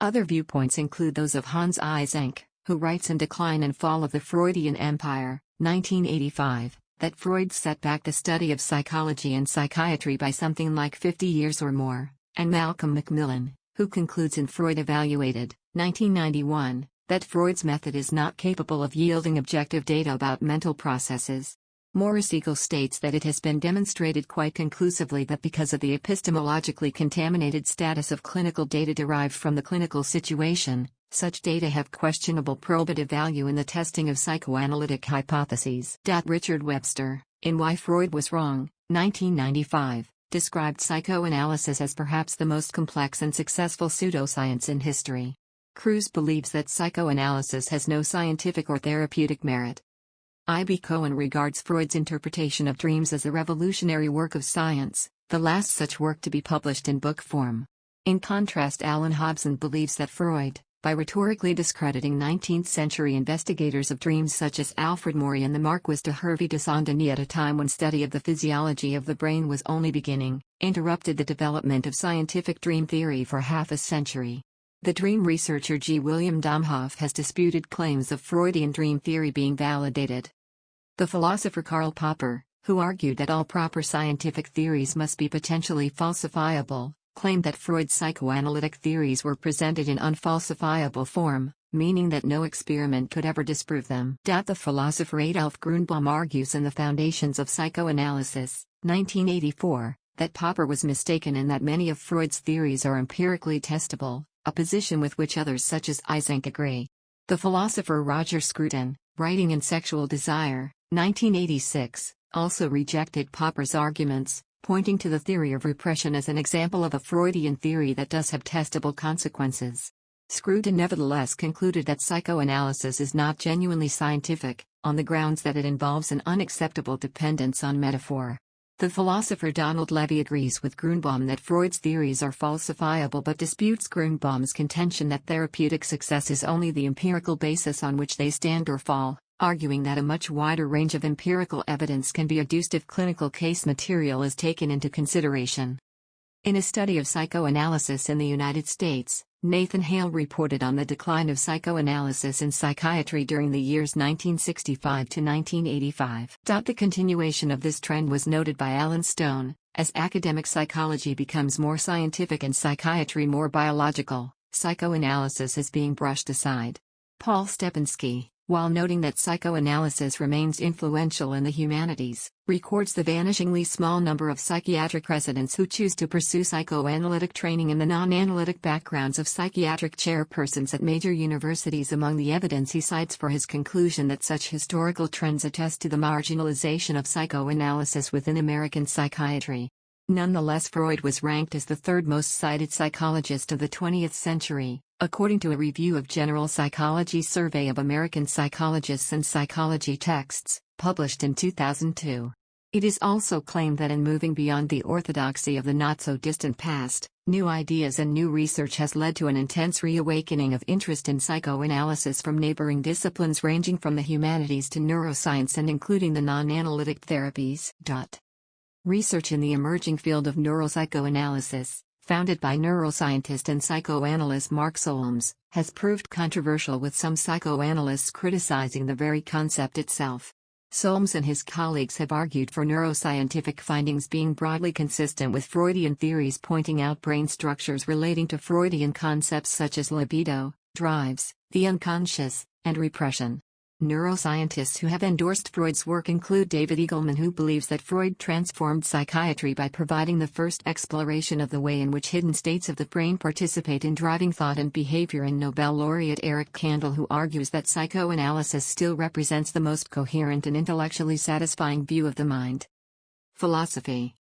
Other viewpoints include those of Hans Eysenck, who writes in Decline and Fall of the Freudian Empire, 1985, that Freud set back the study of psychology and psychiatry by something like 50 years or more, and Malcolm Macmillan, who concludes in Freud Evaluated, 1991, that Freud's method is not capable of yielding objective data about mental processes. Morris Eagle states that it has been demonstrated quite conclusively that because of the epistemologically contaminated status of clinical data derived from the clinical situation, such data have questionable probative value in the testing of psychoanalytic hypotheses. Richard Webster, in Why Freud Was Wrong, 1995, described psychoanalysis as perhaps the most complex and successful pseudoscience in history. Kruse believes that psychoanalysis has no scientific or therapeutic merit. I.B. Cohen regards Freud's interpretation of dreams as a revolutionary work of science, the last such work to be published in book form. In contrast, Alan Hobson believes that Freud, by rhetorically discrediting 19th-century investigators of dreams such as Alfred Maury and the Marquis de Hervey de Saint-Denis at a time when study of the physiology of the brain was only beginning, interrupted the development of scientific dream theory for half a century. The dream researcher G. William Domhoff has disputed claims of Freudian dream theory being validated. The philosopher Karl Popper, who argued that all proper scientific theories must be potentially falsifiable, claimed that Freud's psychoanalytic theories were presented in unfalsifiable form, meaning that no experiment could ever disprove them. The philosopher Adolf Grunbaum argues in The Foundations of Psychoanalysis, 1984, that Popper was mistaken and that many of Freud's theories are empirically testable, a position with which others such as Eysenck agree. The philosopher Roger Scruton, writing in Sexual Desire, 1986, also rejected Popper's arguments, pointing to the theory of repression as an example of a Freudian theory that does have testable consequences. Scruton nevertheless concluded that psychoanalysis is not genuinely scientific, on the grounds that it involves an unacceptable dependence on metaphor. The philosopher Donald Levy agrees with Grunbaum that Freud's theories are falsifiable but disputes Grunbaum's contention that therapeutic success is only the empirical basis on which they stand or fall, arguing that a much wider range of empirical evidence can be adduced if clinical case material is taken into consideration. In a study of psychoanalysis in the United States, Nathan Hale reported on the decline of psychoanalysis in psychiatry during the years 1965 to 1985. The continuation of this trend was noted by Alan Stone. As academic psychology becomes more scientific and psychiatry more biological, psychoanalysis is being brushed aside. Paul Stepinski, while noting that psychoanalysis remains influential in the humanities, records the vanishingly small number of psychiatric residents who choose to pursue psychoanalytic training in the non-analytic backgrounds of psychiatric chairpersons at major universities. Among the evidence he cites for his conclusion that such historical trends attest to the marginalization of psychoanalysis within American psychiatry. Nonetheless, Freud was ranked as the third most cited psychologist of the 20th century, according to a review of General Psychology's Survey of American Psychologists and Psychology Texts, published in 2002. It is also claimed that in moving beyond the orthodoxy of the not-so-distant past, new ideas and new research has led to an intense reawakening of interest in psychoanalysis from neighboring disciplines ranging from the humanities to neuroscience and including the non-analytic therapies. Research in the emerging field of neuropsychoanalysis, founded by neuroscientist and psychoanalyst Mark Solms, has proved controversial, with some psychoanalysts criticizing the very concept itself. Solms and his colleagues have argued for neuroscientific findings being broadly consistent with Freudian theories, pointing out brain structures relating to Freudian concepts such as libido, drives, the unconscious, and repression. Neuroscientists who have endorsed Freud's work include David Eagleman, who believes that Freud transformed psychiatry by providing the first exploration of the way in which hidden states of the brain participate in driving thought and behavior, and Nobel laureate Eric Kandel, who argues that psychoanalysis still represents the most coherent and intellectually satisfying view of the mind. Philosophy.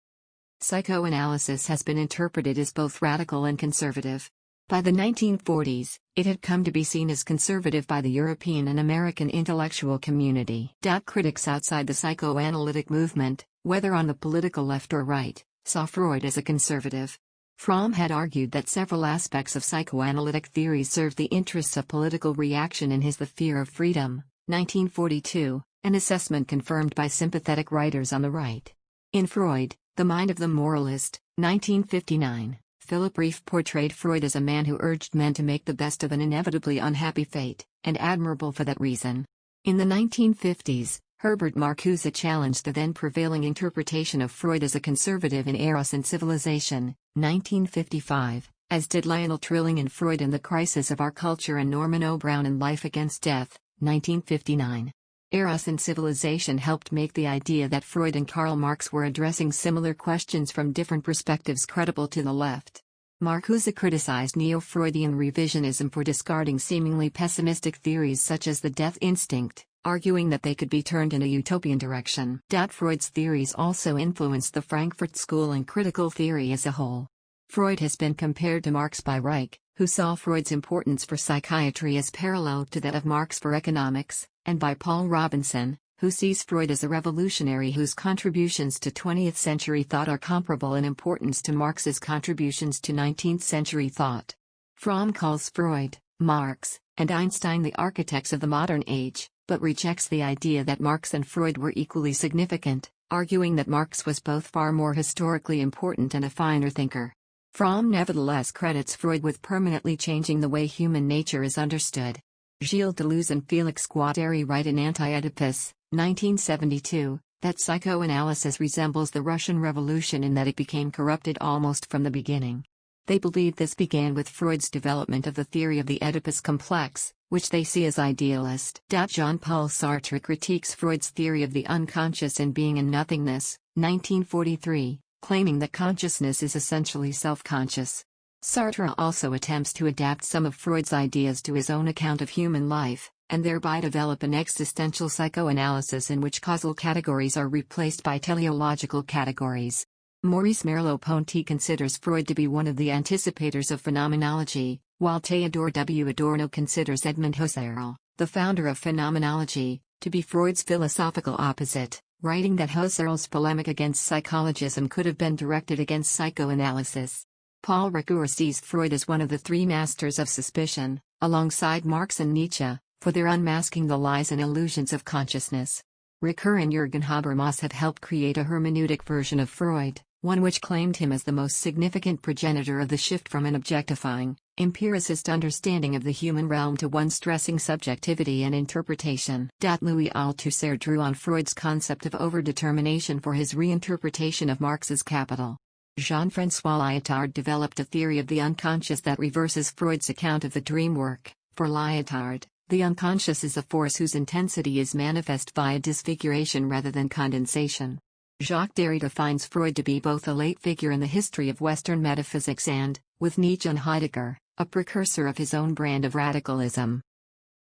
Psychoanalysis has been interpreted as both radical and conservative. By the 1940s, it had come to be seen as conservative by the European and American intellectual community. Critics outside the psychoanalytic movement, whether on the political left or right, saw Freud as a conservative. Fromm had argued that several aspects of psychoanalytic theory served the interests of political reaction in his The Fear of Freedom, 1942, an assessment confirmed by sympathetic writers on the right. In Freud, The Mind of the Moralist, 1959. Philip Rieff portrayed Freud as a man who urged men to make the best of an inevitably unhappy fate, and admirable for that reason. In the 1950s, Herbert Marcuse challenged the then prevailing interpretation of Freud as a conservative in Eros and Civilization, 1955, as did Lionel Trilling in Freud and the Crisis of Our Culture and Norman O. Brown in Life Against Death, 1959. Eros and Civilization helped make the idea that Freud and Karl Marx were addressing similar questions from different perspectives credible to the left. Marcuse criticized neo-Freudian revisionism for discarding seemingly pessimistic theories such as the death instinct, arguing that they could be turned in a utopian direction. Freud's theories also influenced the Frankfurt School and critical theory as a whole. Freud has been compared to Marx by Reich, who saw Freud's importance for psychiatry as parallel to that of Marx for economics, and by Paul Robinson, who sees Freud as a revolutionary whose contributions to 20th century thought are comparable in importance to Marx's contributions to 19th century thought. Fromm calls Freud, Marx, and Einstein the architects of the modern age, but rejects the idea that Marx and Freud were equally significant, arguing that Marx was both far more historically important and a finer thinker. Fromm nevertheless credits Freud with permanently changing the way human nature is understood. Gilles Deleuze and Félix Guattari write in Anti-Oedipus, 1972, that psychoanalysis resembles the Russian Revolution in that it became corrupted almost from the beginning. They believe this began with Freud's development of the theory of the Oedipus complex, which they see as idealist. Jean-Paul Sartre critiques Freud's theory of the unconscious in Being and Nothingness, 1943, claiming that consciousness is essentially self-conscious. Sartre also attempts to adapt some of Freud's ideas to his own account of human life, and thereby develop an existential psychoanalysis in which causal categories are replaced by teleological categories. Maurice Merleau-Ponty considers Freud to be one of the anticipators of phenomenology, while Theodore W. Adorno considers Edmund Husserl, the founder of phenomenology, to be Freud's philosophical opposite, writing that Husserl's polemic against psychologism could have been directed against psychoanalysis. Paul Ricoeur sees Freud as one of the three masters of suspicion, alongside Marx and Nietzsche, for their unmasking the lies and illusions of consciousness. Ricoeur and Jürgen Habermas have helped create a hermeneutic version of Freud, one which claimed him as the most significant progenitor of the shift from an objectifying, empiricist understanding of the human realm to one stressing subjectivity and interpretation. Louis Althusser drew on Freud's concept of overdetermination for his reinterpretation of Marx's Capital. Jean-François Lyotard developed a theory of the unconscious that reverses Freud's account of the dream work. For Lyotard, the unconscious is a force whose intensity is manifest via disfiguration rather than condensation. Jacques Derrida finds Freud to be both a late figure in the history of Western metaphysics and, with Nietzsche and Heidegger, a precursor of his own brand of radicalism.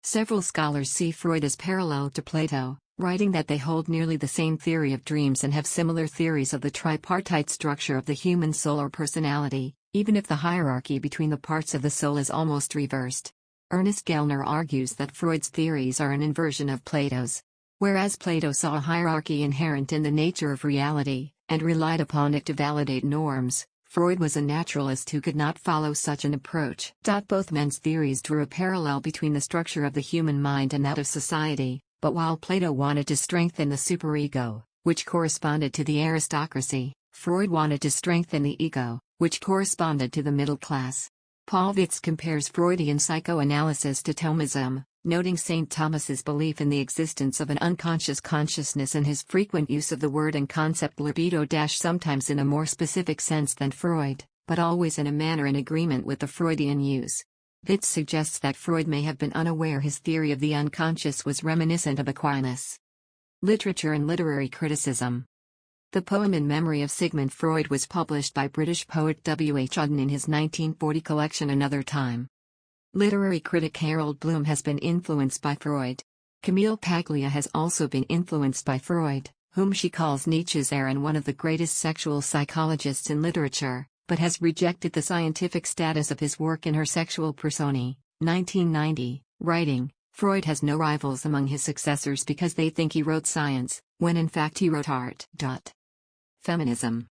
Several scholars see Freud as parallel to Plato, writing that they hold nearly the same theory of dreams and have similar theories of the tripartite structure of the human soul or personality, even if the hierarchy between the parts of the soul is almost reversed. Ernest Gellner argues that Freud's theories are an inversion of Plato's. Whereas Plato saw a hierarchy inherent in the nature of reality, and relied upon it to validate norms, Freud was a naturalist who could not follow such an approach. Both men's theories drew a parallel between the structure of the human mind and that of society, but while Plato wanted to strengthen the superego, which corresponded to the aristocracy, Freud wanted to strengthen the ego, which corresponded to the middle class. Paul Vitz compares Freudian psychoanalysis to Thomism, noting St. Thomas's belief in the existence of an unconscious consciousness and his frequent use of the word and concept libido sometimes in a more specific sense than Freud, but always in a manner in agreement with the Freudian use. Vitz suggests that Freud may have been unaware his theory of the unconscious was reminiscent of Aquinas. Literature and literary criticism. The poem In Memory of Sigmund Freud was published by British poet W. H. Auden in his 1940 collection Another Time. Literary critic Harold Bloom has been influenced by Freud. Camille Paglia has also been influenced by Freud, whom she calls Nietzsche's heir and one of the greatest sexual psychologists in literature, but has rejected the scientific status of his work in her Sexual Personae, 1990, writing, Freud has no rivals among his successors because they think he wrote science, when in fact he wrote art. Feminism.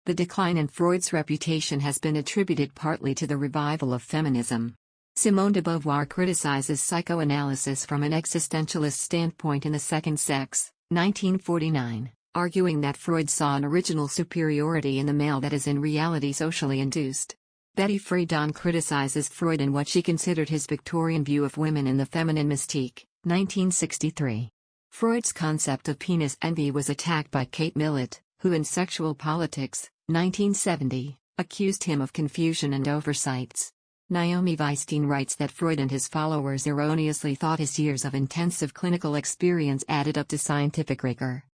The decline in Freud's reputation has been attributed partly to the revival of feminism. Simone de Beauvoir criticizes psychoanalysis from an existentialist standpoint in The Second Sex, 1949, arguing that Freud saw an original superiority in the male that is in reality socially induced. Betty Friedan criticizes Freud in what she considered his Victorian view of women in The Feminine Mystique, 1963. Freud's concept of penis envy was attacked by Kate Millett, who in Sexual Politics, 1970, accused him of confusion and oversights. Naomi Weisstein writes that Freud and his followers erroneously thought his years of intensive clinical experience added up to scientific rigor.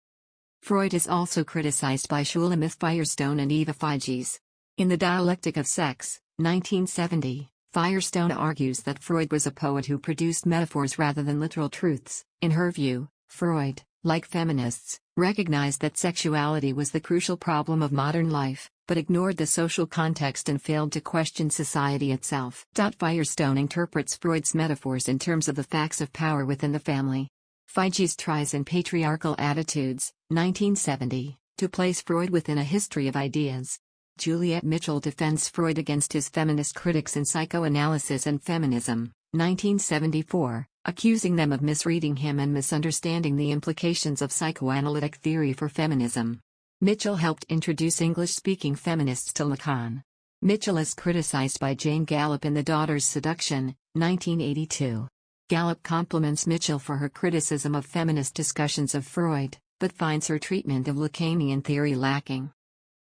Freud is also criticized by Shulamith Firestone and Eva Figes. In The Dialectic of Sex, 1970, Firestone argues that Freud was a poet who produced metaphors rather than literal truths. In her view, Freud, like feminists, recognized that sexuality was the crucial problem of modern life, but ignored the social context and failed to question society itself. Firestone interprets Freud's metaphors in terms of the facts of power within the family. Figes tries in Patriarchal Attitudes, 1970, to place Freud within a history of ideas. Juliet Mitchell defends Freud against his feminist critics in Psychoanalysis and Feminism, 1974, accusing them of misreading him and misunderstanding the implications of psychoanalytic theory for feminism. Mitchell helped introduce English-speaking feminists to Lacan. Mitchell is criticized by Jane Gallup in The Daughter's Seduction, 1982. Gallup compliments Mitchell for her criticism of feminist discussions of Freud, but finds her treatment of Lacanian theory lacking.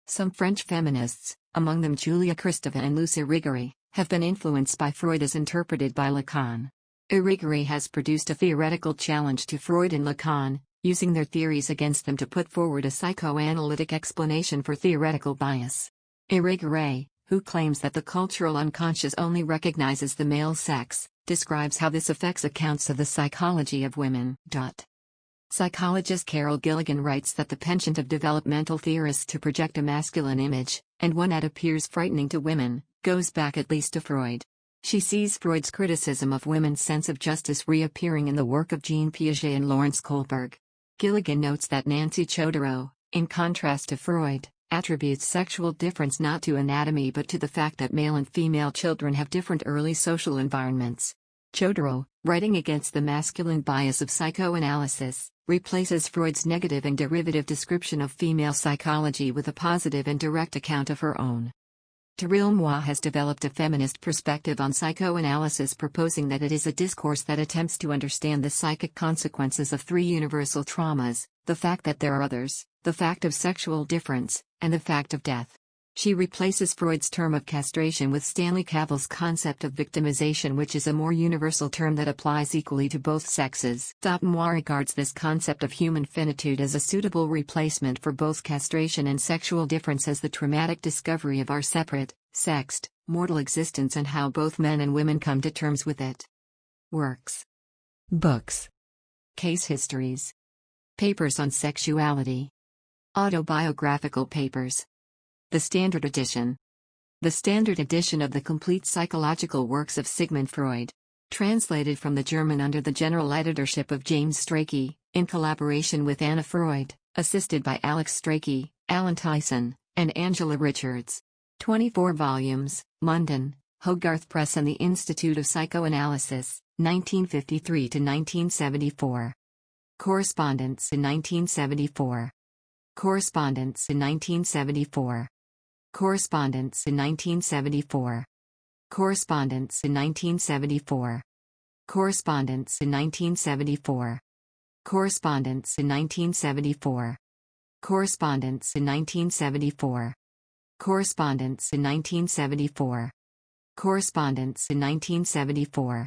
Some French feminists, among them Julia Kristeva and Luce Irigaray, have been influenced by Freud as interpreted by Lacan. Irigaray has produced a theoretical challenge to Freud and Lacan, using their theories against them to put forward a psychoanalytic explanation for theoretical bias. Irigaray, who claims that the cultural unconscious only recognizes the male sex, describes how this affects accounts of the psychology of women. Psychologist Carol Gilligan writes that the penchant of developmental theorists to project a masculine image, and one that appears frightening to women, goes back at least to Freud. She sees Freud's criticism of women's sense of justice reappearing in the work of Jean Piaget and Lawrence Kohlberg. Gilligan notes that Nancy Chodorow, in contrast to Freud, attributes sexual difference not to anatomy but to the fact that male and female children have different early social environments. Chodorow, writing against the masculine bias of psychoanalysis, replaces Freud's negative and derivative description of female psychology with a positive and direct account of her own. Terrell Moi has developed a feminist perspective on psychoanalysis, proposing that it is a discourse that attempts to understand the psychic consequences of three universal traumas: the fact that there are others, the fact of sexual difference, and the fact of death. She replaces Freud's term of castration with Stanley Cavell's concept of victimization, which is a more universal term that applies equally to both sexes. Moi regards this concept of human finitude as a suitable replacement for both castration and sexual difference as the traumatic discovery of our separate, sexed, mortal existence and how both men and women come to terms with it. Works. Books. Case histories. Papers on sexuality. Autobiographical papers. The Standard Edition. The Standard Edition of the Complete Psychological Works of Sigmund Freud. Translated from the German under the general editorship of James Strachey, in collaboration with Anna Freud, assisted by Alex Strachey, Alan Tyson, and Angela Richards. 24 volumes, London, Hogarth Press and the Institute of Psychoanalysis, 1953 to 1974. Correspondence in 1974. Correspondence in 1974. Correspondence in 1974. Correspondence in 1974. Correspondence in 1974. Correspondence in 1974. Correspondence in 1974. Correspondence in 1974. Correspondence in 1974.